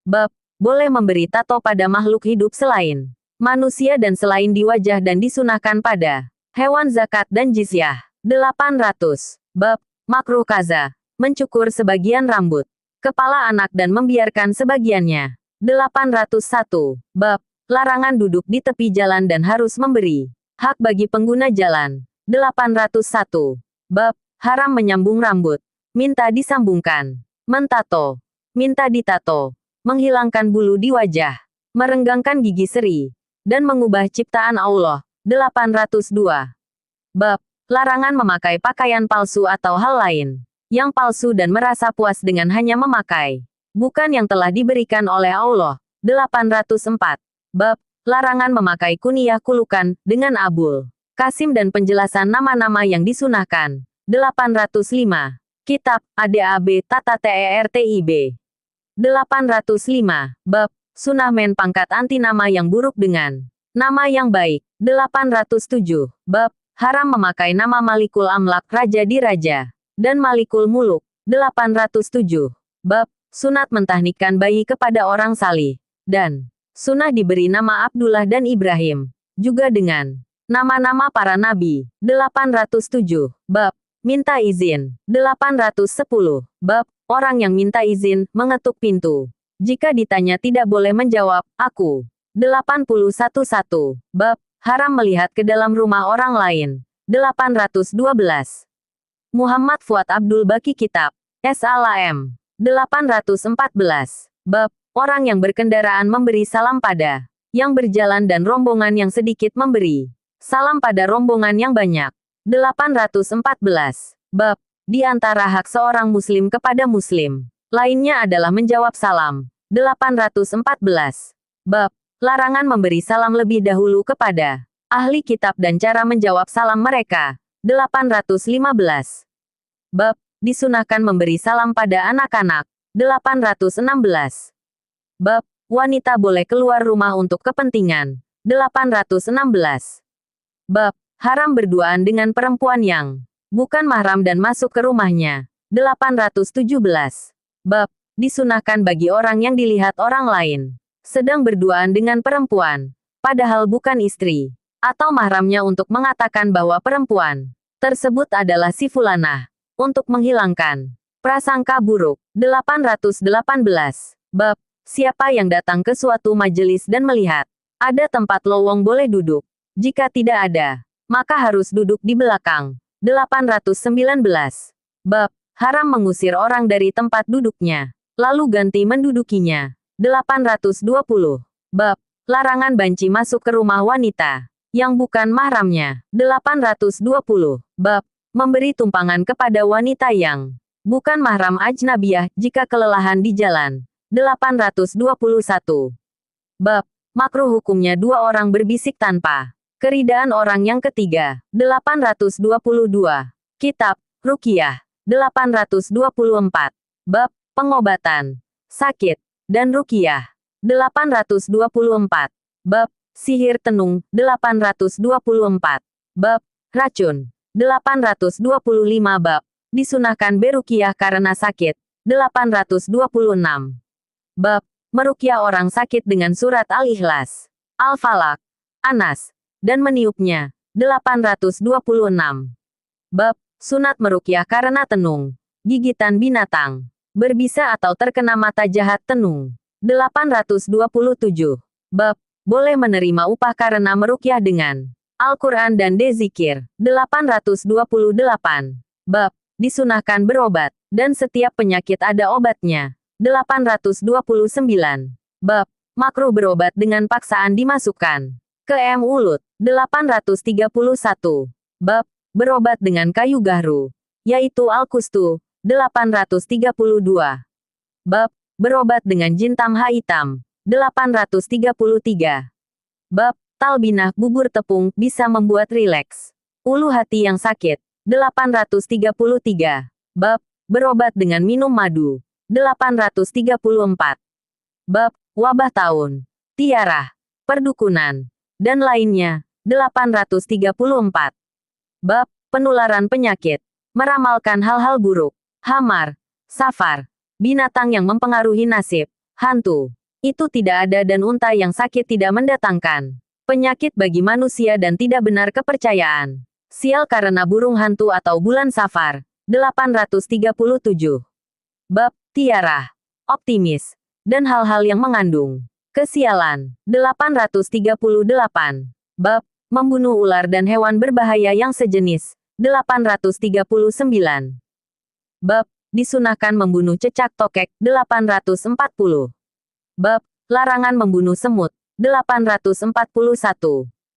Bab boleh memberi tato pada makhluk hidup selain manusia dan selain di wajah dan disunahkan pada hewan zakat dan jizyah. 800. Bab makruh kaza mencukur sebagian rambut kepala anak dan membiarkan sebagiannya. 801. Bab larangan duduk di tepi jalan dan harus memberi hak bagi pengguna jalan. 801. Bab haram menyambung rambut, minta disambungkan, mentato, minta ditato, menghilangkan bulu di wajah, merenggangkan gigi seri, dan mengubah ciptaan Allah. 802. Bab larangan memakai pakaian palsu atau hal lain yang palsu dan merasa puas dengan hanya memakai bukan yang telah diberikan oleh Allah. 804. Bab larangan memakai kunyah kulukan dengan abul Qasim dan penjelasan nama-nama yang disunahkan. 805. Kitab ADAB Tata TERTIB. 805. Bab sunah men pangkat anti nama yang buruk dengan nama yang baik. 807. Bab haram memakai nama Malikul Amlak raja di raja dan Malikul Muluk. 807. Bab sunat mentahnikkan bayi kepada orang salih dan sunah diberi nama Abdullah dan Ibrahim juga dengan nama-nama para nabi. 807. Bab minta izin. 810. Bab orang yang minta izin mengetuk pintu jika ditanya tidak boleh menjawab aku. 811. Bab haram melihat ke dalam rumah orang lain. 812. Muhammad Fuad Abdul Baki Kitab SALAM. 814. Bab orang yang berkendaraan memberi salam pada yang berjalan dan rombongan yang sedikit memberi salam pada rombongan yang banyak. 814. Bab di antara hak seorang muslim kepada muslim lainnya adalah menjawab salam. 814. Bab larangan memberi salam lebih dahulu kepada ahli kitab dan cara menjawab salam mereka. 815. Bab disunahkan memberi salam pada anak-anak. 816. Bab wanita boleh keluar rumah untuk kepentingan. 816. Bab haram berduaan dengan perempuan yang bukan mahram dan masuk ke rumahnya. 817. Bab disunahkan bagi orang yang dilihat orang lain sedang berduaan dengan perempuan, padahal bukan istri atau mahramnya untuk mengatakan bahwa perempuan tersebut adalah si fulanah, untuk menghilangkan prasangka buruk. 818. Bab siapa yang datang ke suatu majelis dan melihat ada tempat lowong boleh duduk. Jika tidak ada, maka harus duduk di belakang. 819. Bab haram mengusir orang dari tempat duduknya lalu ganti mendudukinya. 820. Bab larangan banci masuk ke rumah wanita yang bukan mahramnya. 820. Bab memberi tumpangan kepada wanita yang bukan mahram ajnabiyah jika kelelahan di jalan. 821. Bab makruh hukumnya dua orang berbisik tanpa keridaan orang yang ketiga. 822. Kitab Ruqyah. 824. Bab pengobatan sakit dan ruqyah. 824. Bab sihir tenung. 824. Bab racun. 825. Bab disunahkan beruqyah karena sakit. 826. Bab meruqyah orang sakit dengan surat Al-Ikhlas, Al-Falaq, Anas, dan meniupnya. 826. Bab sunat meruqyah karena tenung, gigitan binatang, berbisa atau terkena mata jahat tenung. 827. Bab boleh menerima upah karena meruqyah dengan Al-Quran dan dzikir. 828. Bab disunahkan berobat dan setiap penyakit ada obatnya. 829. Bab makruh berobat dengan paksaan dimasukkan ke mulut. 831. Bab berobat dengan kayu gahru, yaitu Al-Kustu. 832. Bab berobat dengan jintam hitam, 833. Bab Talbinah bubur tepung bisa membuat rileks ulu hati yang sakit. 833. Bab berobat dengan minum madu. 834. Bab wabah tahun, tiarah, perdukunan, dan lainnya. 834. Bab penularan penyakit, meramalkan hal-hal buruk, hamar, safar, binatang yang mempengaruhi nasib, hantu. Itu tidak ada dan unta yang sakit tidak mendatangkan penyakit bagi manusia dan tidak benar kepercayaan. Sial karena burung hantu atau bulan safar. 837. Bab tiarah, optimis, dan hal-hal yang mengandung kesialan. 838. Bab membunuh ular dan hewan berbahaya yang sejenis. 839. Bab disunahkan membunuh cecak tokek. 840. Bab larangan membunuh semut. 841.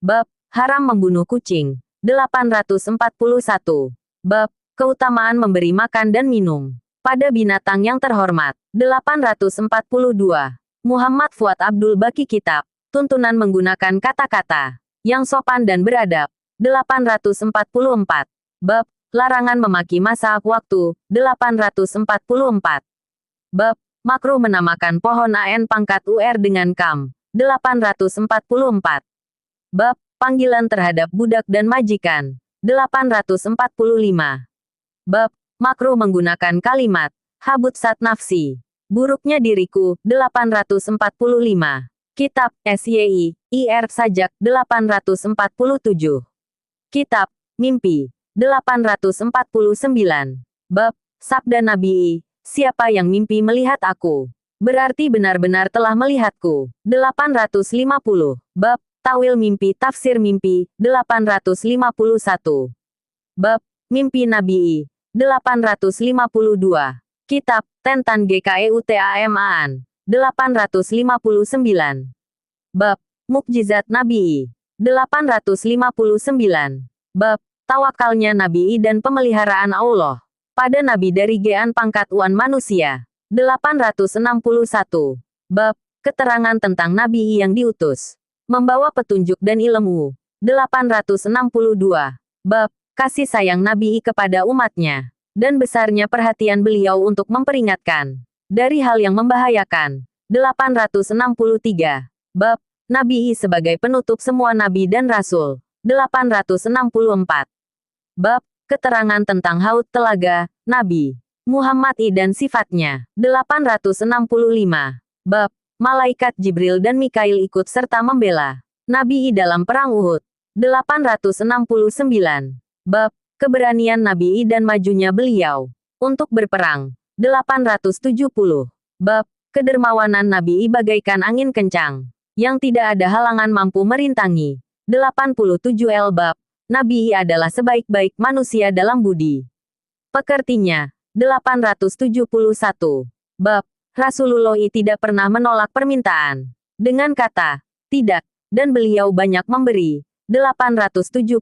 Bab haram membunuh kucing. 841. Bab keutamaan memberi makan dan minum pada binatang yang terhormat. 842. Muhammad Fuad Abdul Baqi Kitab tuntunan menggunakan kata-kata yang sopan dan beradab. 844. Bab larangan memaki masa waktu. 844. Bab makruh menamakan pohon AN pangkat UR dengan kam. 844. Bab panggilan terhadap budak dan majikan. 845. Bab makruh menggunakan kalimat habut sat nafsi, buruknya diriku. 845. Kitab SYI IR Sajak. 847. Kitab Mimpi. 849. Bab sabda Nabi, siapa yang mimpi melihat aku, berarti benar-benar telah melihatku. 850. Bab tawil mimpi tafsir mimpi. 851. Bab mimpi Nabi. 852. Kitab Tentan GKEUTAMAN. 859. Bab mukjizat Nabi. 859. Bab tawakalnya Nabi dan pemeliharaan Allah pada Nabi dari Gian pangkat Uan manusia. 861. Bab keterangan tentang Nabi yang diutus membawa petunjuk dan ilmu. 862. Bab kasih sayang Nabi kepada umatnya dan besarnya perhatian beliau untuk memperingatkan dari hal yang membahayakan. 863. Bab Nabi sebagai penutup semua nabi dan rasul. 864. Bab keterangan tentang haud telaga Nabi Muhammad dan sifatnya. 865. Bab malaikat Jibril dan Mikail ikut serta membela Nabi dalam perang Uhud. 869. Bab keberanian Nabi dan majunya beliau untuk berperang. 870. Bab kedermawanan Nabi bagaikan angin kencang yang tidak ada halangan mampu merintangi. 87 Bab Nabi adalah sebaik-baik manusia dalam budi pekertinya. 871. Bab Rasulullah tidak pernah menolak permintaan dengan kata tidak, dan beliau banyak memberi. 872.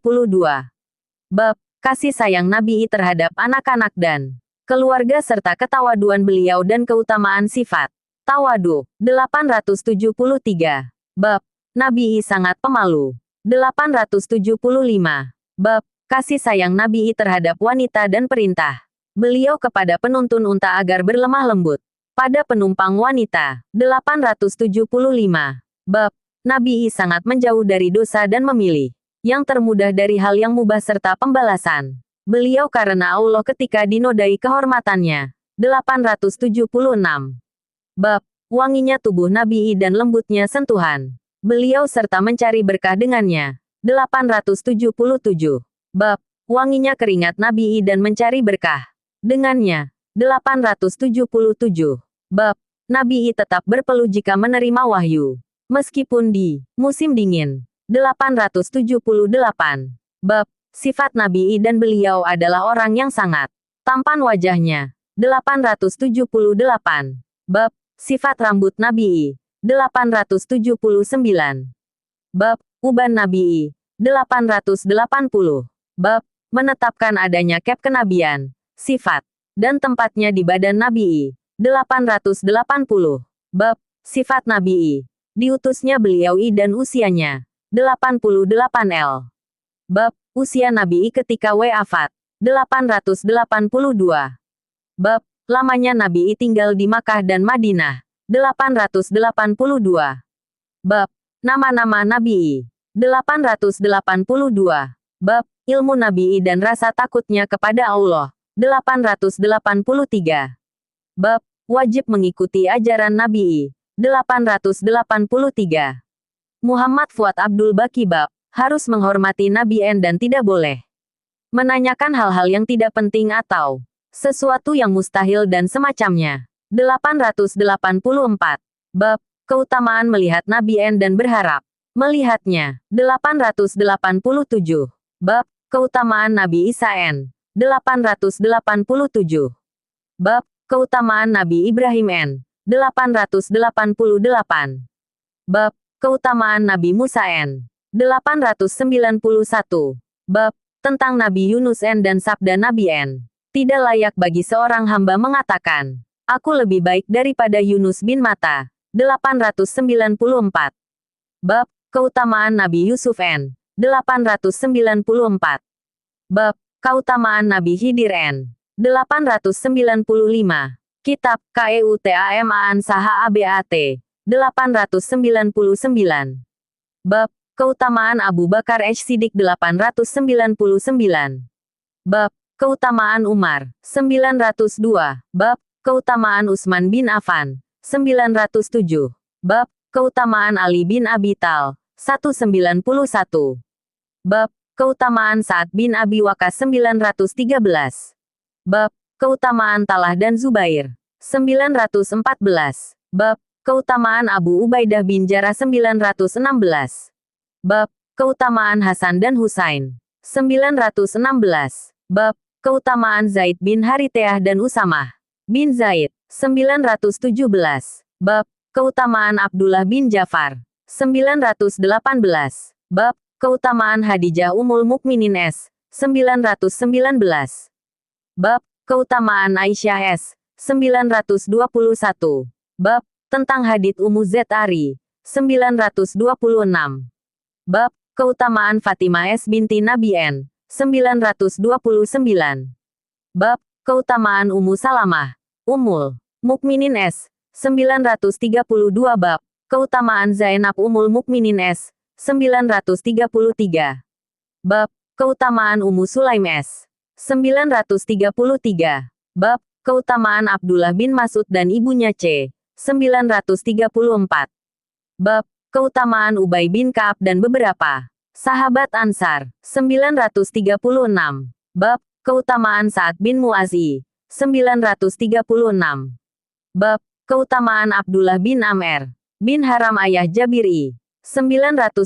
Bab kasih sayang Nabi terhadap anak-anak dan keluarga serta ketawaduan beliau dan keutamaan sifat tawadu. 873. Bab Nabi sangat pemalu. 875. Bab kasih sayang Nabi terhadap wanita dan perintah beliau kepada penuntun unta agar berlemah lembut pada penumpang wanita. 875. Bab Nabi sangat menjauh dari dosa dan memilih yang termudah dari hal yang mubah serta pembalasan beliau karena Allah ketika dinodai kehormatannya. 876. Bab wanginya tubuh Nabi dan lembutnya sentuhan beliau serta mencari berkah dengannya. 877. Bab wanginya keringat Nabi dan mencari berkah dengannya. 877. Bab Nabi tetap berpeluh jika menerima wahyu meskipun di musim dingin. 878. Bab sifat Nabi dan beliau adalah orang yang sangat tampan wajahnya. 878. Bab sifat rambut Nabi. 879. Bab uban Nabi. 880. Bab menetapkan adanya kep kenabian, sifat, dan tempatnya di badan Nabi. 880. Bab Sifat Nabi I. Diutusnya beliau I dan usianya 88L. Bab usia Nabi I ketika wafat 882. Bab lamanya Nabi I tinggal di Makkah dan Madinah 882. Bab nama-nama Nabi I 882. Bab ilmu Nabi I dan rasa takutnya kepada Allah 883. Bab wajib mengikuti ajaran Nabi I 883. Muhammad Fuad Abdul Baqi Bab harus menghormati Nabi N dan tidak boleh menanyakan hal-hal yang tidak penting atau sesuatu yang mustahil dan semacamnya. 884. Bab keutamaan melihat Nabi N dan berharap melihatnya. 887. Bab keutamaan Nabi Isa N. 887. Bab keutamaan Nabi Ibrahim N. 888. Bab keutamaan Nabi Musa N. 891. Bab tentang Nabi Yunus N dan sabda Nabi N. Tidak layak bagi seorang hamba mengatakan, aku lebih baik daripada Yunus bin Matta. 894. Bab keutamaan Nabi Yusuf N. 894. Bab keutamaan Nabi Khidir N. 895. Kitab Keutamaan Saha Abat 899. Bab keutamaan Abu Bakar Siddiq 899. Bab keutamaan Umar 902. Bab keutamaan Utsman bin Affan 907. Bab keutamaan Ali bin Abi Thalib 191. Bab keutamaan Sa'ad bin Abi Waqqas 913. Bab keutamaan Talha dan Zubair 914. Bab keutamaan Abu Ubaidah bin Jarrah 916. Bab keutamaan Hasan dan Husain 916. Bab keutamaan Zaid bin Harithah dan Usamah bin Zaid 917. Bab keutamaan Abdullah bin Ja'far 918. Bab keutamaan Hadijah Ummul Mukminin S 919. Bab keutamaan Aisyah S 921. Bab tentang hadits Ummu Zari 926. Bab keutamaan Fatimah S binti Nabi N 929. Bab keutamaan Ummu Salamah Ummul Mukminin S 932. Bab keutamaan Zainab Ummul Mukminin S 933. Bab keutamaan Ummu Sulaim S 933. Bab keutamaan Abdullah bin Mas'ud dan ibunya C 934. Bab keutamaan Ubay bin Ka'ab dan beberapa sahabat Ansar 936. Bab keutamaan Sa'ad bin Mu'adz 936. Bab keutamaan Abdullah bin Amr bin Haram ayah Jabir 937.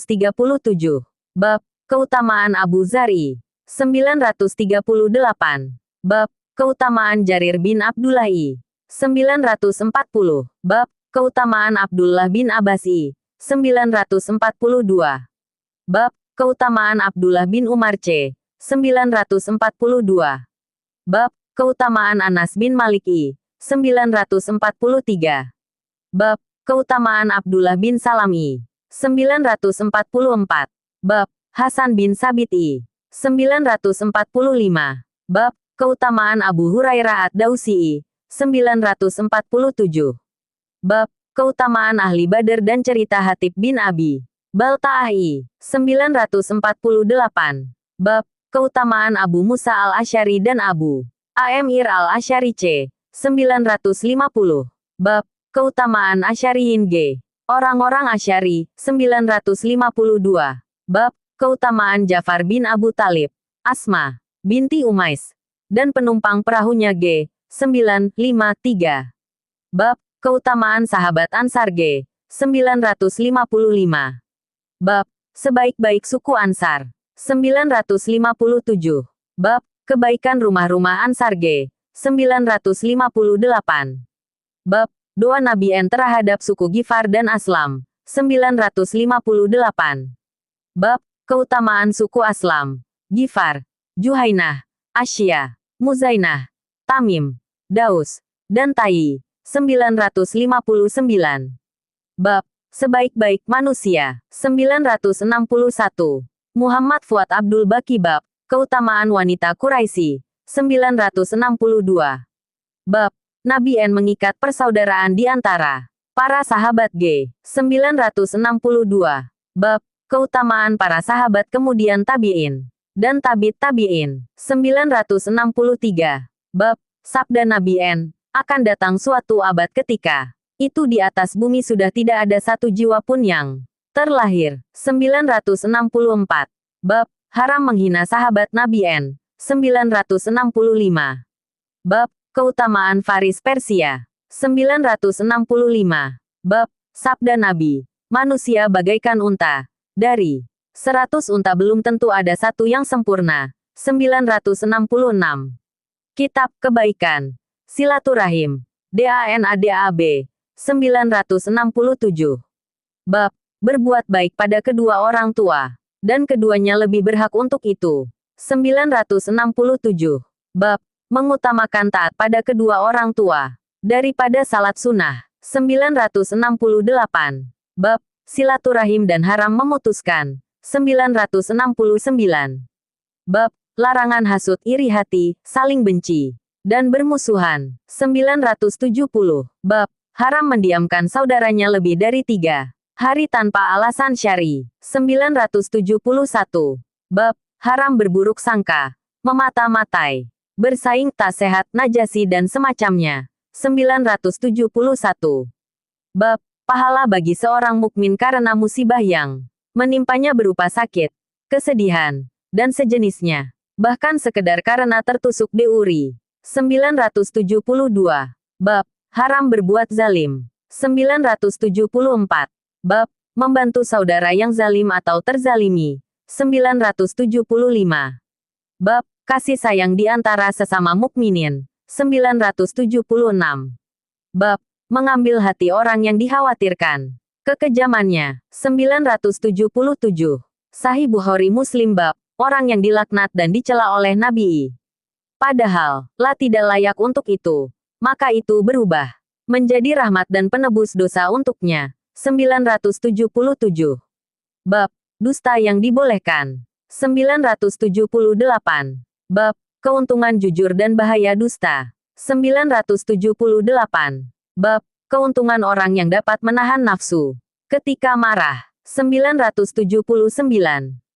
Bab keutamaan Abu Zari 938. Bab keutamaan Jarir bin Abdullah 940. Bab keutamaan Abdullah bin Abbas 942. Bab keutamaan Abdullah bin Umar C 942. Bab keutamaan Anas bin Malik 943. Bab keutamaan Abdullah bin Salam 944. Bab Hasan bin Sabit 945. Bab keutamaan Abu Hurairah ad-Dausi 947. Bab keutamaan ahli Badar dan cerita Hatib bin Abi Balta'ah 948. Bab keutamaan Abu Musa al-Asy'ari dan Abu Amir al-Asy'ari C 950. Bab keutamaan Asy'ariyin G orang-orang Asy'ari 952. Bab keutamaan Ja'far bin Abu Talib, Asma binti Umais dan penumpang perahunya G 953. Bab keutamaan sahabat Ansar G 955. Bab sebaik-baik suku Ansar 957. Bab kebaikan rumah-rumah Ansar G 958. Bab doa Nabi N terhadap suku Gifar dan Aslam 958. Bab keutamaan suku Aslam, Gifar, Juhainah, Asya, Muzainah, Tamim, Daus, dan Tai 959. Bab Sebaik-baik manusia. 961. Muhammad Fuad Abdul Baqi Bab Keutamaan wanita Quraisy. 962. Bab Nabi N mengikat persaudaraan di antara para sahabat G. 962. Bab Keutamaan para sahabat kemudian tabi'in dan tabi'in. 963. Bab Sabda Nabi N, akan datang suatu abad ketika itu di atas bumi sudah tidak ada satu jiwa pun yang terlahir. 964. Bab Haram menghina sahabat Nabi N. 965. Bab Keutamaan Faris Persia. 965. Bab Sabda Nabi, manusia bagaikan unta. Dari 100 unta belum tentu ada satu yang sempurna. 966. Kitab Kebaikan. Silaturahim. DANADAB. 967. Bab Berbuat baik pada kedua orang tua, dan keduanya lebih berhak untuk itu. 967. Bab Mengutamakan taat pada kedua orang tua daripada salat sunnah. 968. Bab Silaturahim dan haram memutuskan. 969. Bab Larangan hasut, iri hati, saling benci, dan bermusuhan. 970. Bab Haram mendiamkan saudaranya lebih dari 3 hari tanpa alasan syar'i. 971. Bab Haram berburuk sangka, memata-matai, bersaing tak sehat, najasi dan semacamnya. 971. Bab Pahala bagi seorang mukmin karena musibah yang menimpanya berupa sakit, kesedihan, dan sejenisnya. Bahkan sekedar karena tertusuk deuri. 972. Bab Haram berbuat zalim. 974. Bab Membantu saudara yang zalim atau terzalimi. 975. Bab Kasih sayang di antara sesama mukminin. 976. Bab Mengambil hati orang yang dikhawatirkan kekejamannya. 977. Sahih Bukhari Muslim Bab Orang yang dilaknat dan dicela oleh Nabi. Padahal, tidak layak untuk itu. Maka itu berubah menjadi rahmat dan penebus dosa untuknya. 977. Bab Dusta yang dibolehkan. 978. Bab Keuntungan jujur dan bahaya dusta. 978. Bab Keuntungan orang yang dapat menahan nafsu ketika marah. 979.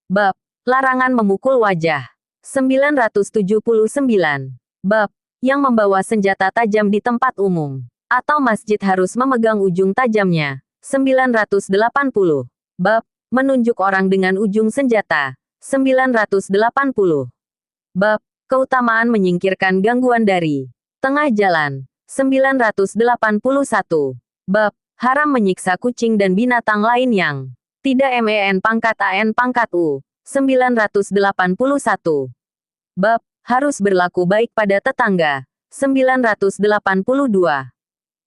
Bab Larangan memukul wajah. 979. Bab Yang membawa senjata tajam di tempat umum atau masjid harus memegang ujung tajamnya. 980. Bab Menunjuk orang dengan ujung senjata. 980. Bab Keutamaan menyingkirkan gangguan dari tengah jalan. 981. Bab Haram menyiksa kucing dan binatang lain yang tidak MEN pangkat AN pangkat U. 981. Bab Harus berlaku baik pada tetangga. 982.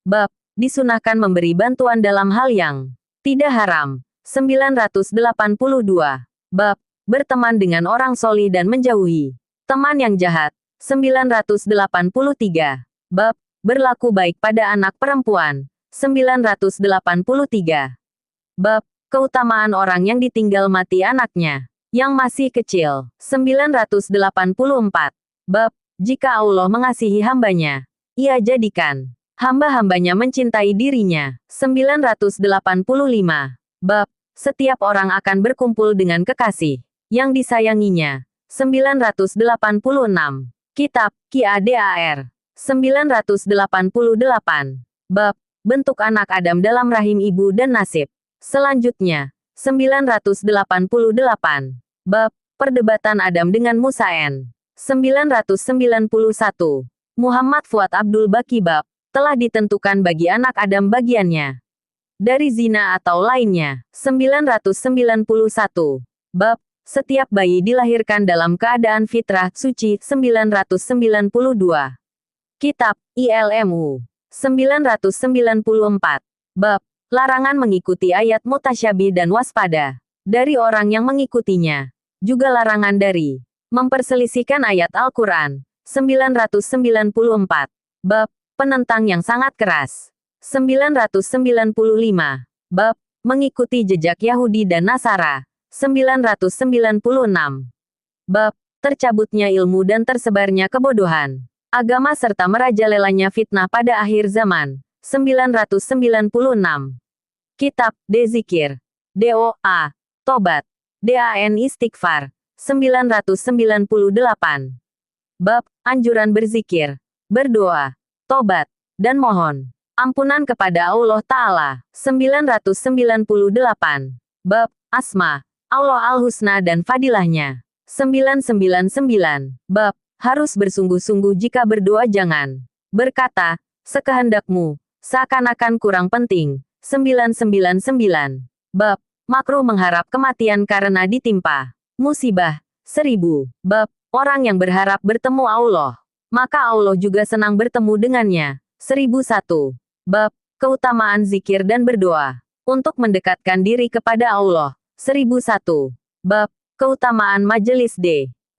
Bab Disunahkan memberi bantuan dalam hal yang tidak haram. 982. Bab Berteman dengan orang solih dan menjauhi teman yang jahat. 983. Bab Berlaku baik pada anak perempuan. 983. Bab Keutamaan orang yang ditinggal mati anaknya yang masih kecil. 984. Bab Jika Allah mengasihi hambanya, Ia jadikan hamba-hambanya mencintai dirinya. 985. Bab Setiap orang akan berkumpul dengan kekasih yang disayanginya. 986. Kitab Qadar. 988. Bab Bentuk anak Adam dalam rahim ibu dan nasib selanjutnya. 988. Bab Perdebatan Adam dengan Musa N. 991. Muhammad Fuad Abdul Baqi Bab Telah ditentukan bagi anak Adam bagiannya dari zina atau lainnya. 991. Bab Setiap bayi dilahirkan dalam keadaan fitrah suci. 992. Kitab ILMU. 994. Bab Larangan mengikuti ayat mutasyabih dan waspada dari orang yang mengikutinya. Juga larangan dari memperselisihkan ayat Al-Quran. 994. Bab Penentang yang sangat keras. 995. Bab mengikuti jejak Yahudi dan Nasara. 996. Bab tercabutnya ilmu dan tersebarnya kebodohan agama serta merajalelanya fitnah pada akhir zaman. 996. Kitab D-Zikir. DOA. Tobat. DAN Istighfar. 998. Bab anjuran berzikir, berdoa, tobat, dan mohon ampunan kepada Allah Ta'ala. 998. Bab Asma Allah Al-Husna dan Fadilahnya. 999. Bab harus bersungguh-sungguh jika berdoa, jangan berkata sekehendakmu, seakan-akan kurang penting. 999. Bab makruh mengharap kematian karena ditimpa musibah. 1000. Bab orang yang berharap bertemu Allah, maka Allah juga senang bertemu dengannya. 1001. Bab keutamaan zikir dan berdoa untuk mendekatkan diri kepada Allah. 1001. Bab keutamaan majelis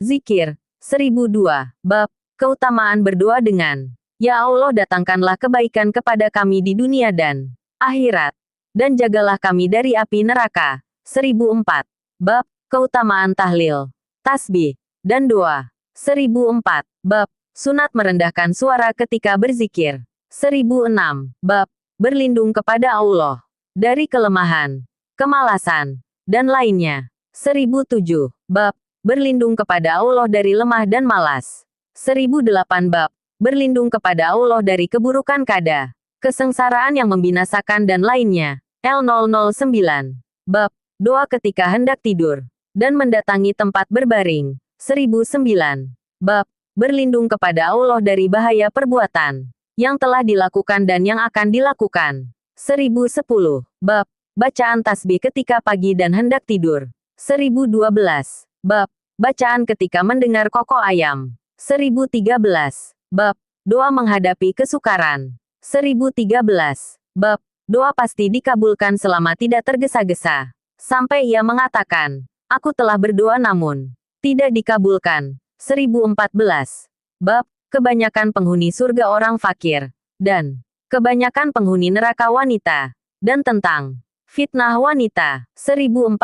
zikir. 1002. Bab keutamaan berdoa dengan Ya Allah, datangkanlah kebaikan kepada kami di dunia dan akhirat, dan jagalah kami dari api neraka. 1004. Bab keutamaan tahlil, tasbih, dan doa. 1004. Bab sunat merendahkan suara ketika berzikir. 1006. Bab berlindung kepada Allah dari kelemahan, kemalasan, dan lainnya. 1007. Bab berlindung kepada Allah dari lemah dan malas. 1008. Bab berlindung kepada Allah dari keburukan kada, kesengsaraan yang membinasakan dan lainnya. L009. Bab doa ketika hendak tidur dan mendatangi tempat berbaring. 1009. Bab berlindung kepada Allah dari bahaya perbuatan yang telah dilakukan dan yang akan dilakukan. 1010. Bab bacaan tasbih ketika pagi dan hendak tidur. 1012. Bab bacaan ketika mendengar kokok ayam. 1013. Bab doa menghadapi kesukaran. 1013. Bab doa pasti dikabulkan selama tidak tergesa-gesa, sampai ia mengatakan, aku telah berdoa namun tidak dikabulkan. 1014. Bab kebanyakan penghuni surga orang fakir, dan kebanyakan penghuni neraka wanita, dan tentang fitnah wanita. 1014.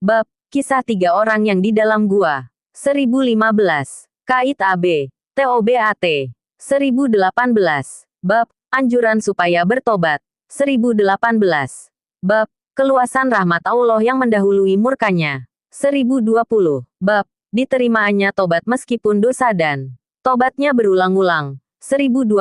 Bab kisah 3 orang yang di dalam gua. 1015. Kait AB TOBAT. 1018. Bab anjuran supaya bertobat. 1018. Bab keluasan rahmat Allah yang mendahului murkanya. 1020. Bab diterimaannya tobat meskipun dosa dan tobatnya berulang-ulang. 1022.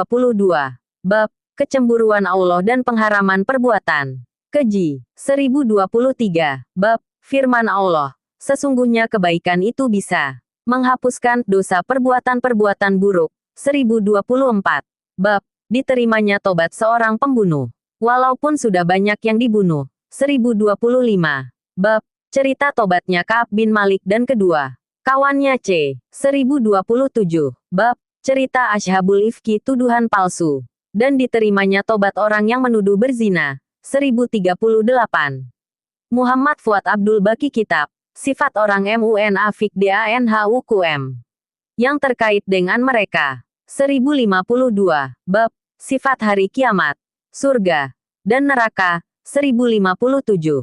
Bab kecemburuan Allah dan pengharaman perbuatan keji. 1023. Bab firman Allah, sesungguhnya kebaikan itu bisa menghapuskan dosa perbuatan-perbuatan buruk. 1024. Bab diterimanya tobat seorang pembunuh, walaupun sudah banyak yang dibunuh. 1025. Bab cerita tobatnya Ka'ab bin Malik dan kedua kawannya C. 1027. Bab cerita Ashabul Ifki, tuduhan palsu, dan diterimanya tobat orang yang menuduh berzina. 1038. Muhammad Fuad Abdul Baqi Kitab Sifat orang Munafik DANHUQM yang terkait dengan mereka. 1052. Bab sifat hari kiamat, surga, dan neraka. 1057.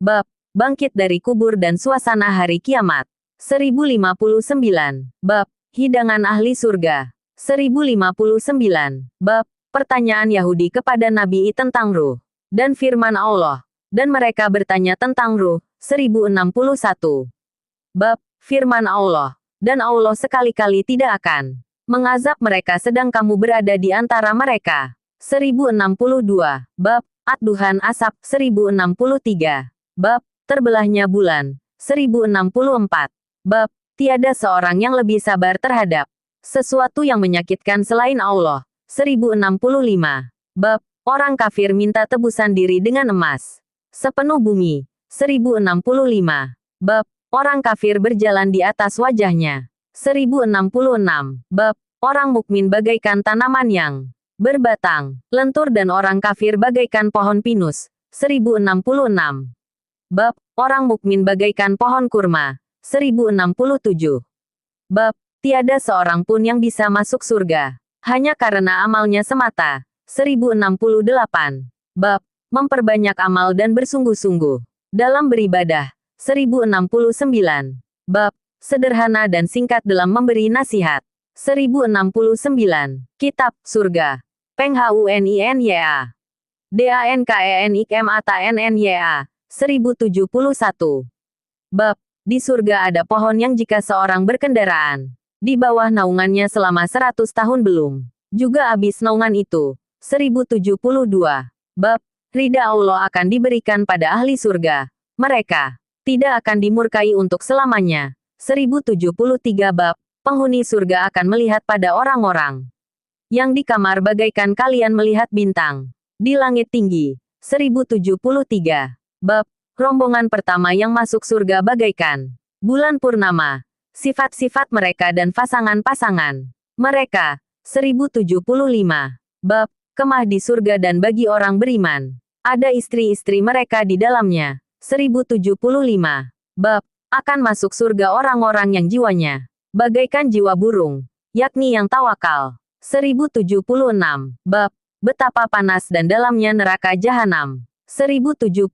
Bab bangkit dari kubur dan suasana hari kiamat. 1059. Bab hidangan ahli surga. 1059. Bab pertanyaan Yahudi kepada Nabi tentang ruh dan firman Allah, dan mereka bertanya tentang ruh. 1061. Bab firman Allah, dan Allah sekali-kali tidak akan mengazab mereka sedang kamu berada di antara mereka. 1062. Bab Ad-Duhan Asap. 1063. Bab terbelahnya bulan. 1064. Bab tiada seorang yang lebih sabar terhadap sesuatu yang menyakitkan selain Allah. 1065. Bab orang kafir minta tebusan diri dengan emas sepenuh bumi. 1065. Bab orang kafir berjalan di atas wajahnya. 1066. Bab orang mukmin bagaikan tanaman yang berbatang lentur dan orang kafir bagaikan pohon pinus. 1066. Bab orang mukmin bagaikan pohon kurma. 1067. Bab tiada seorang pun yang bisa masuk surga hanya karena amalnya semata. 1068. Bab Memperbanyak amal dan bersungguh-sungguh dalam beribadah. 1069. Bab sederhana dan singkat dalam memberi nasihat. 1069. Kitab Surga. Peng Hunynya. DankenikhmataNnya. 1071. Bab di surga ada pohon yang jika seorang berkendaraan di bawah naungannya selama 100 tahun belum juga habis naungan itu. 1072. Bab ridha Allah akan diberikan pada ahli surga. Mereka tidak akan dimurkai untuk selamanya. 1073. Bab penghuni surga akan melihat pada orang-orang yang di kamar bagaikan kalian melihat bintang di langit tinggi. 1073. Bab rombongan pertama yang masuk surga bagaikan bulan purnama. Sifat-sifat mereka dan pasangan-pasangan mereka. 1075. Bab kemah di surga dan bagi orang beriman ada istri-istri mereka di dalamnya. 1075. Bab akan masuk surga orang-orang yang jiwanya bagaikan jiwa burung, yakni yang tawakal. 1076. Bab betapa panas dan dalamnya neraka jahanam. 1076.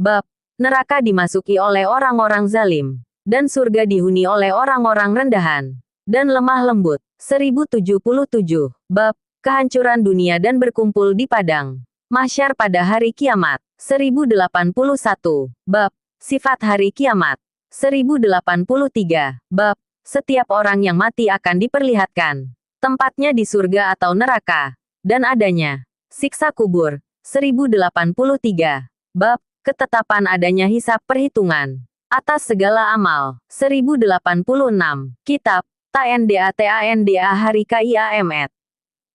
Bab neraka dimasuki oleh orang-orang zalim, dan surga dihuni oleh orang-orang rendahan dan lemah lembut. 1077. Bab kehancuran dunia dan berkumpul di padang mahsyar pada hari kiamat. 1081. Bab sifat hari kiamat. 1083. Bab setiap orang yang mati akan diperlihatkan tempatnya di surga atau neraka, dan adanya siksa kubur. 1083. Bab ketetapan adanya hisab perhitungan atas segala amal. 1086. Kitab TNDA Hari KIAMET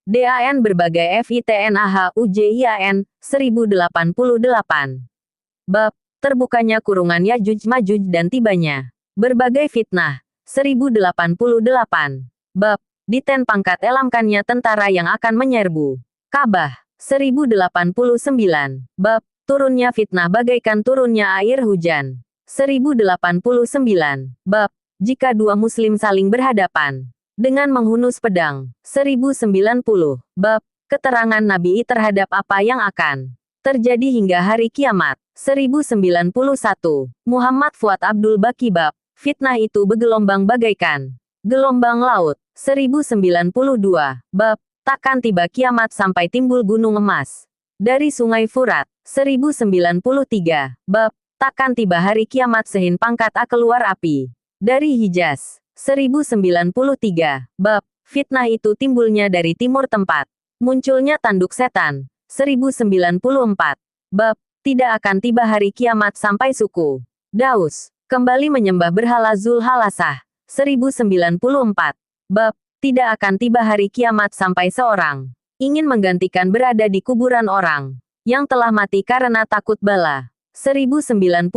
DAN berbagai FITNAHUJIAN. 1088. Bab terbukanya kurungan Yajuj Majuj dan tibanya berbagai fitnah. 1088. Bab diten pangkat elamkannya tentara yang akan menyerbu Ka'bah. 1089. Bab turunnya fitnah bagaikan turunnya air hujan. 1089. Bab jika dua muslim saling berhadapan dengan menghunus pedang. 1090. Bab keterangan Nabi terhadap apa yang akan terjadi hingga hari kiamat. 1091. Muhammad Fuad Abdul Baqi. Bab fitnah itu bergelombang bagaikan gelombang laut. 1092. Bab takkan tiba kiamat sampai timbul gunung emas dari sungai Furat. 1093. Bab takkan tiba hari kiamat sehin pangkat keluar api dari Hijaz. 1093. Bab fitnah itu timbulnya dari timur tempat munculnya tanduk setan. 1094. Bab tidak akan tiba hari kiamat sampai suku Daus kembali menyembah berhala Zulhalasah. 1094. Bab tidak akan tiba hari kiamat sampai seorang ingin menggantikan berada di kuburan orang yang telah mati karena takut bala. 1095.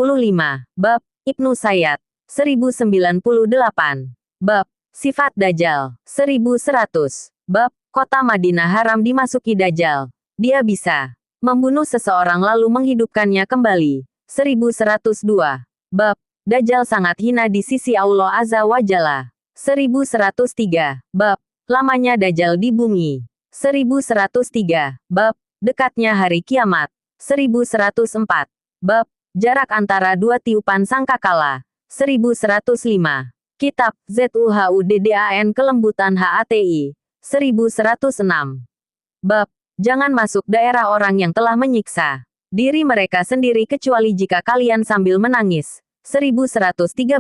Bab Ibnu Sayyad. 1098. Bab sifat Dajjal. 1100. Bab kota Madinah haram dimasuki Dajjal. Dia bisa membunuh seseorang lalu menghidupkannya kembali. 1102. Bab Dajjal sangat hina di sisi Allah Azza wa Jalla. 1103. Bab lamanya Dajjal di bumi. 1103. Bab dekatnya hari kiamat. 1104. Bab jarak antara dua tiupan sangkakala. 1105. Kitab ZUHUDDAN Kelembutan HATI. 1106. Bab jangan masuk daerah orang yang telah menyiksa diri mereka sendiri kecuali jika kalian sambil menangis. 1113.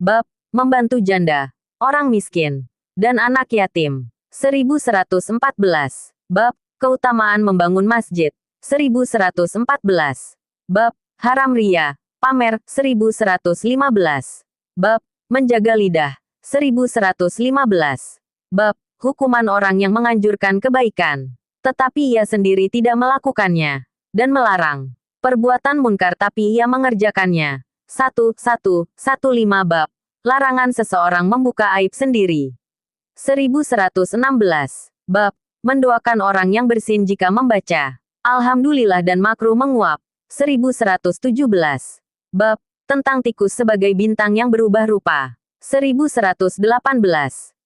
Bab membantu janda, orang miskin, dan anak yatim. 1114. Bab keutamaan membangun masjid. 1114. Bab haram ria, pamer. 1115. Bab menjaga lidah. 1115. Bab hukuman orang yang menganjurkan kebaikan, tetapi ia sendiri tidak melakukannya, dan melarang perbuatan munkar tapi ia mengerjakannya. 1115. Bab larangan seseorang membuka aib sendiri. 1116. Bab mendoakan orang yang bersin jika membaca Alhamdulillah dan makruh menguap. 1117. Bab tentang tikus sebagai bintang yang berubah rupa. 1118.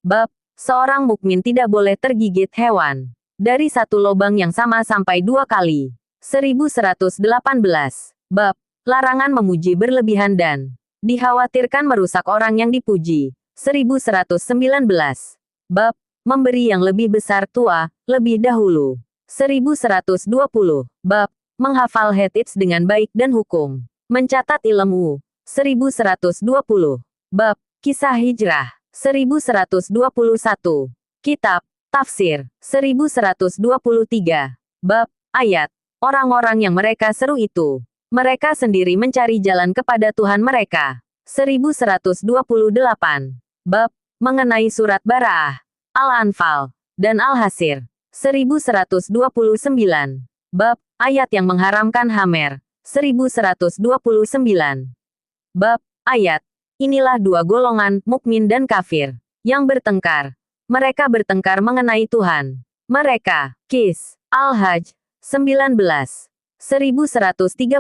Bab seorang mukmin tidak boleh tergigit hewan dari satu lubang yang sama sampai 2 kali. 1118. Bab larangan memuji berlebihan dan dikhawatirkan merusak orang yang dipuji. 1119. Bab memberi yang lebih besar tua, lebih dahulu. 1120. Bab menghafal hadits dengan baik dan hukum. Mencatat ilmu. 1120. Bab kisah hijrah. 1121. Kitab tafsir. 1123. Bab ayat. Orang-orang yang mereka seru itu, mereka sendiri mencari jalan kepada Tuhan mereka. 1128. Bab mengenai surat Bara'ah, Al-Anfal, dan Al-Hasir. 1129. Bab ayat yang mengharamkan Hamer. 1129. Bab ayat. Inilah dua golongan, mukmin dan kafir, yang bertengkar. Mereka bertengkar mengenai Tuhan mereka. Kis. Al-Hajj 19. 1130.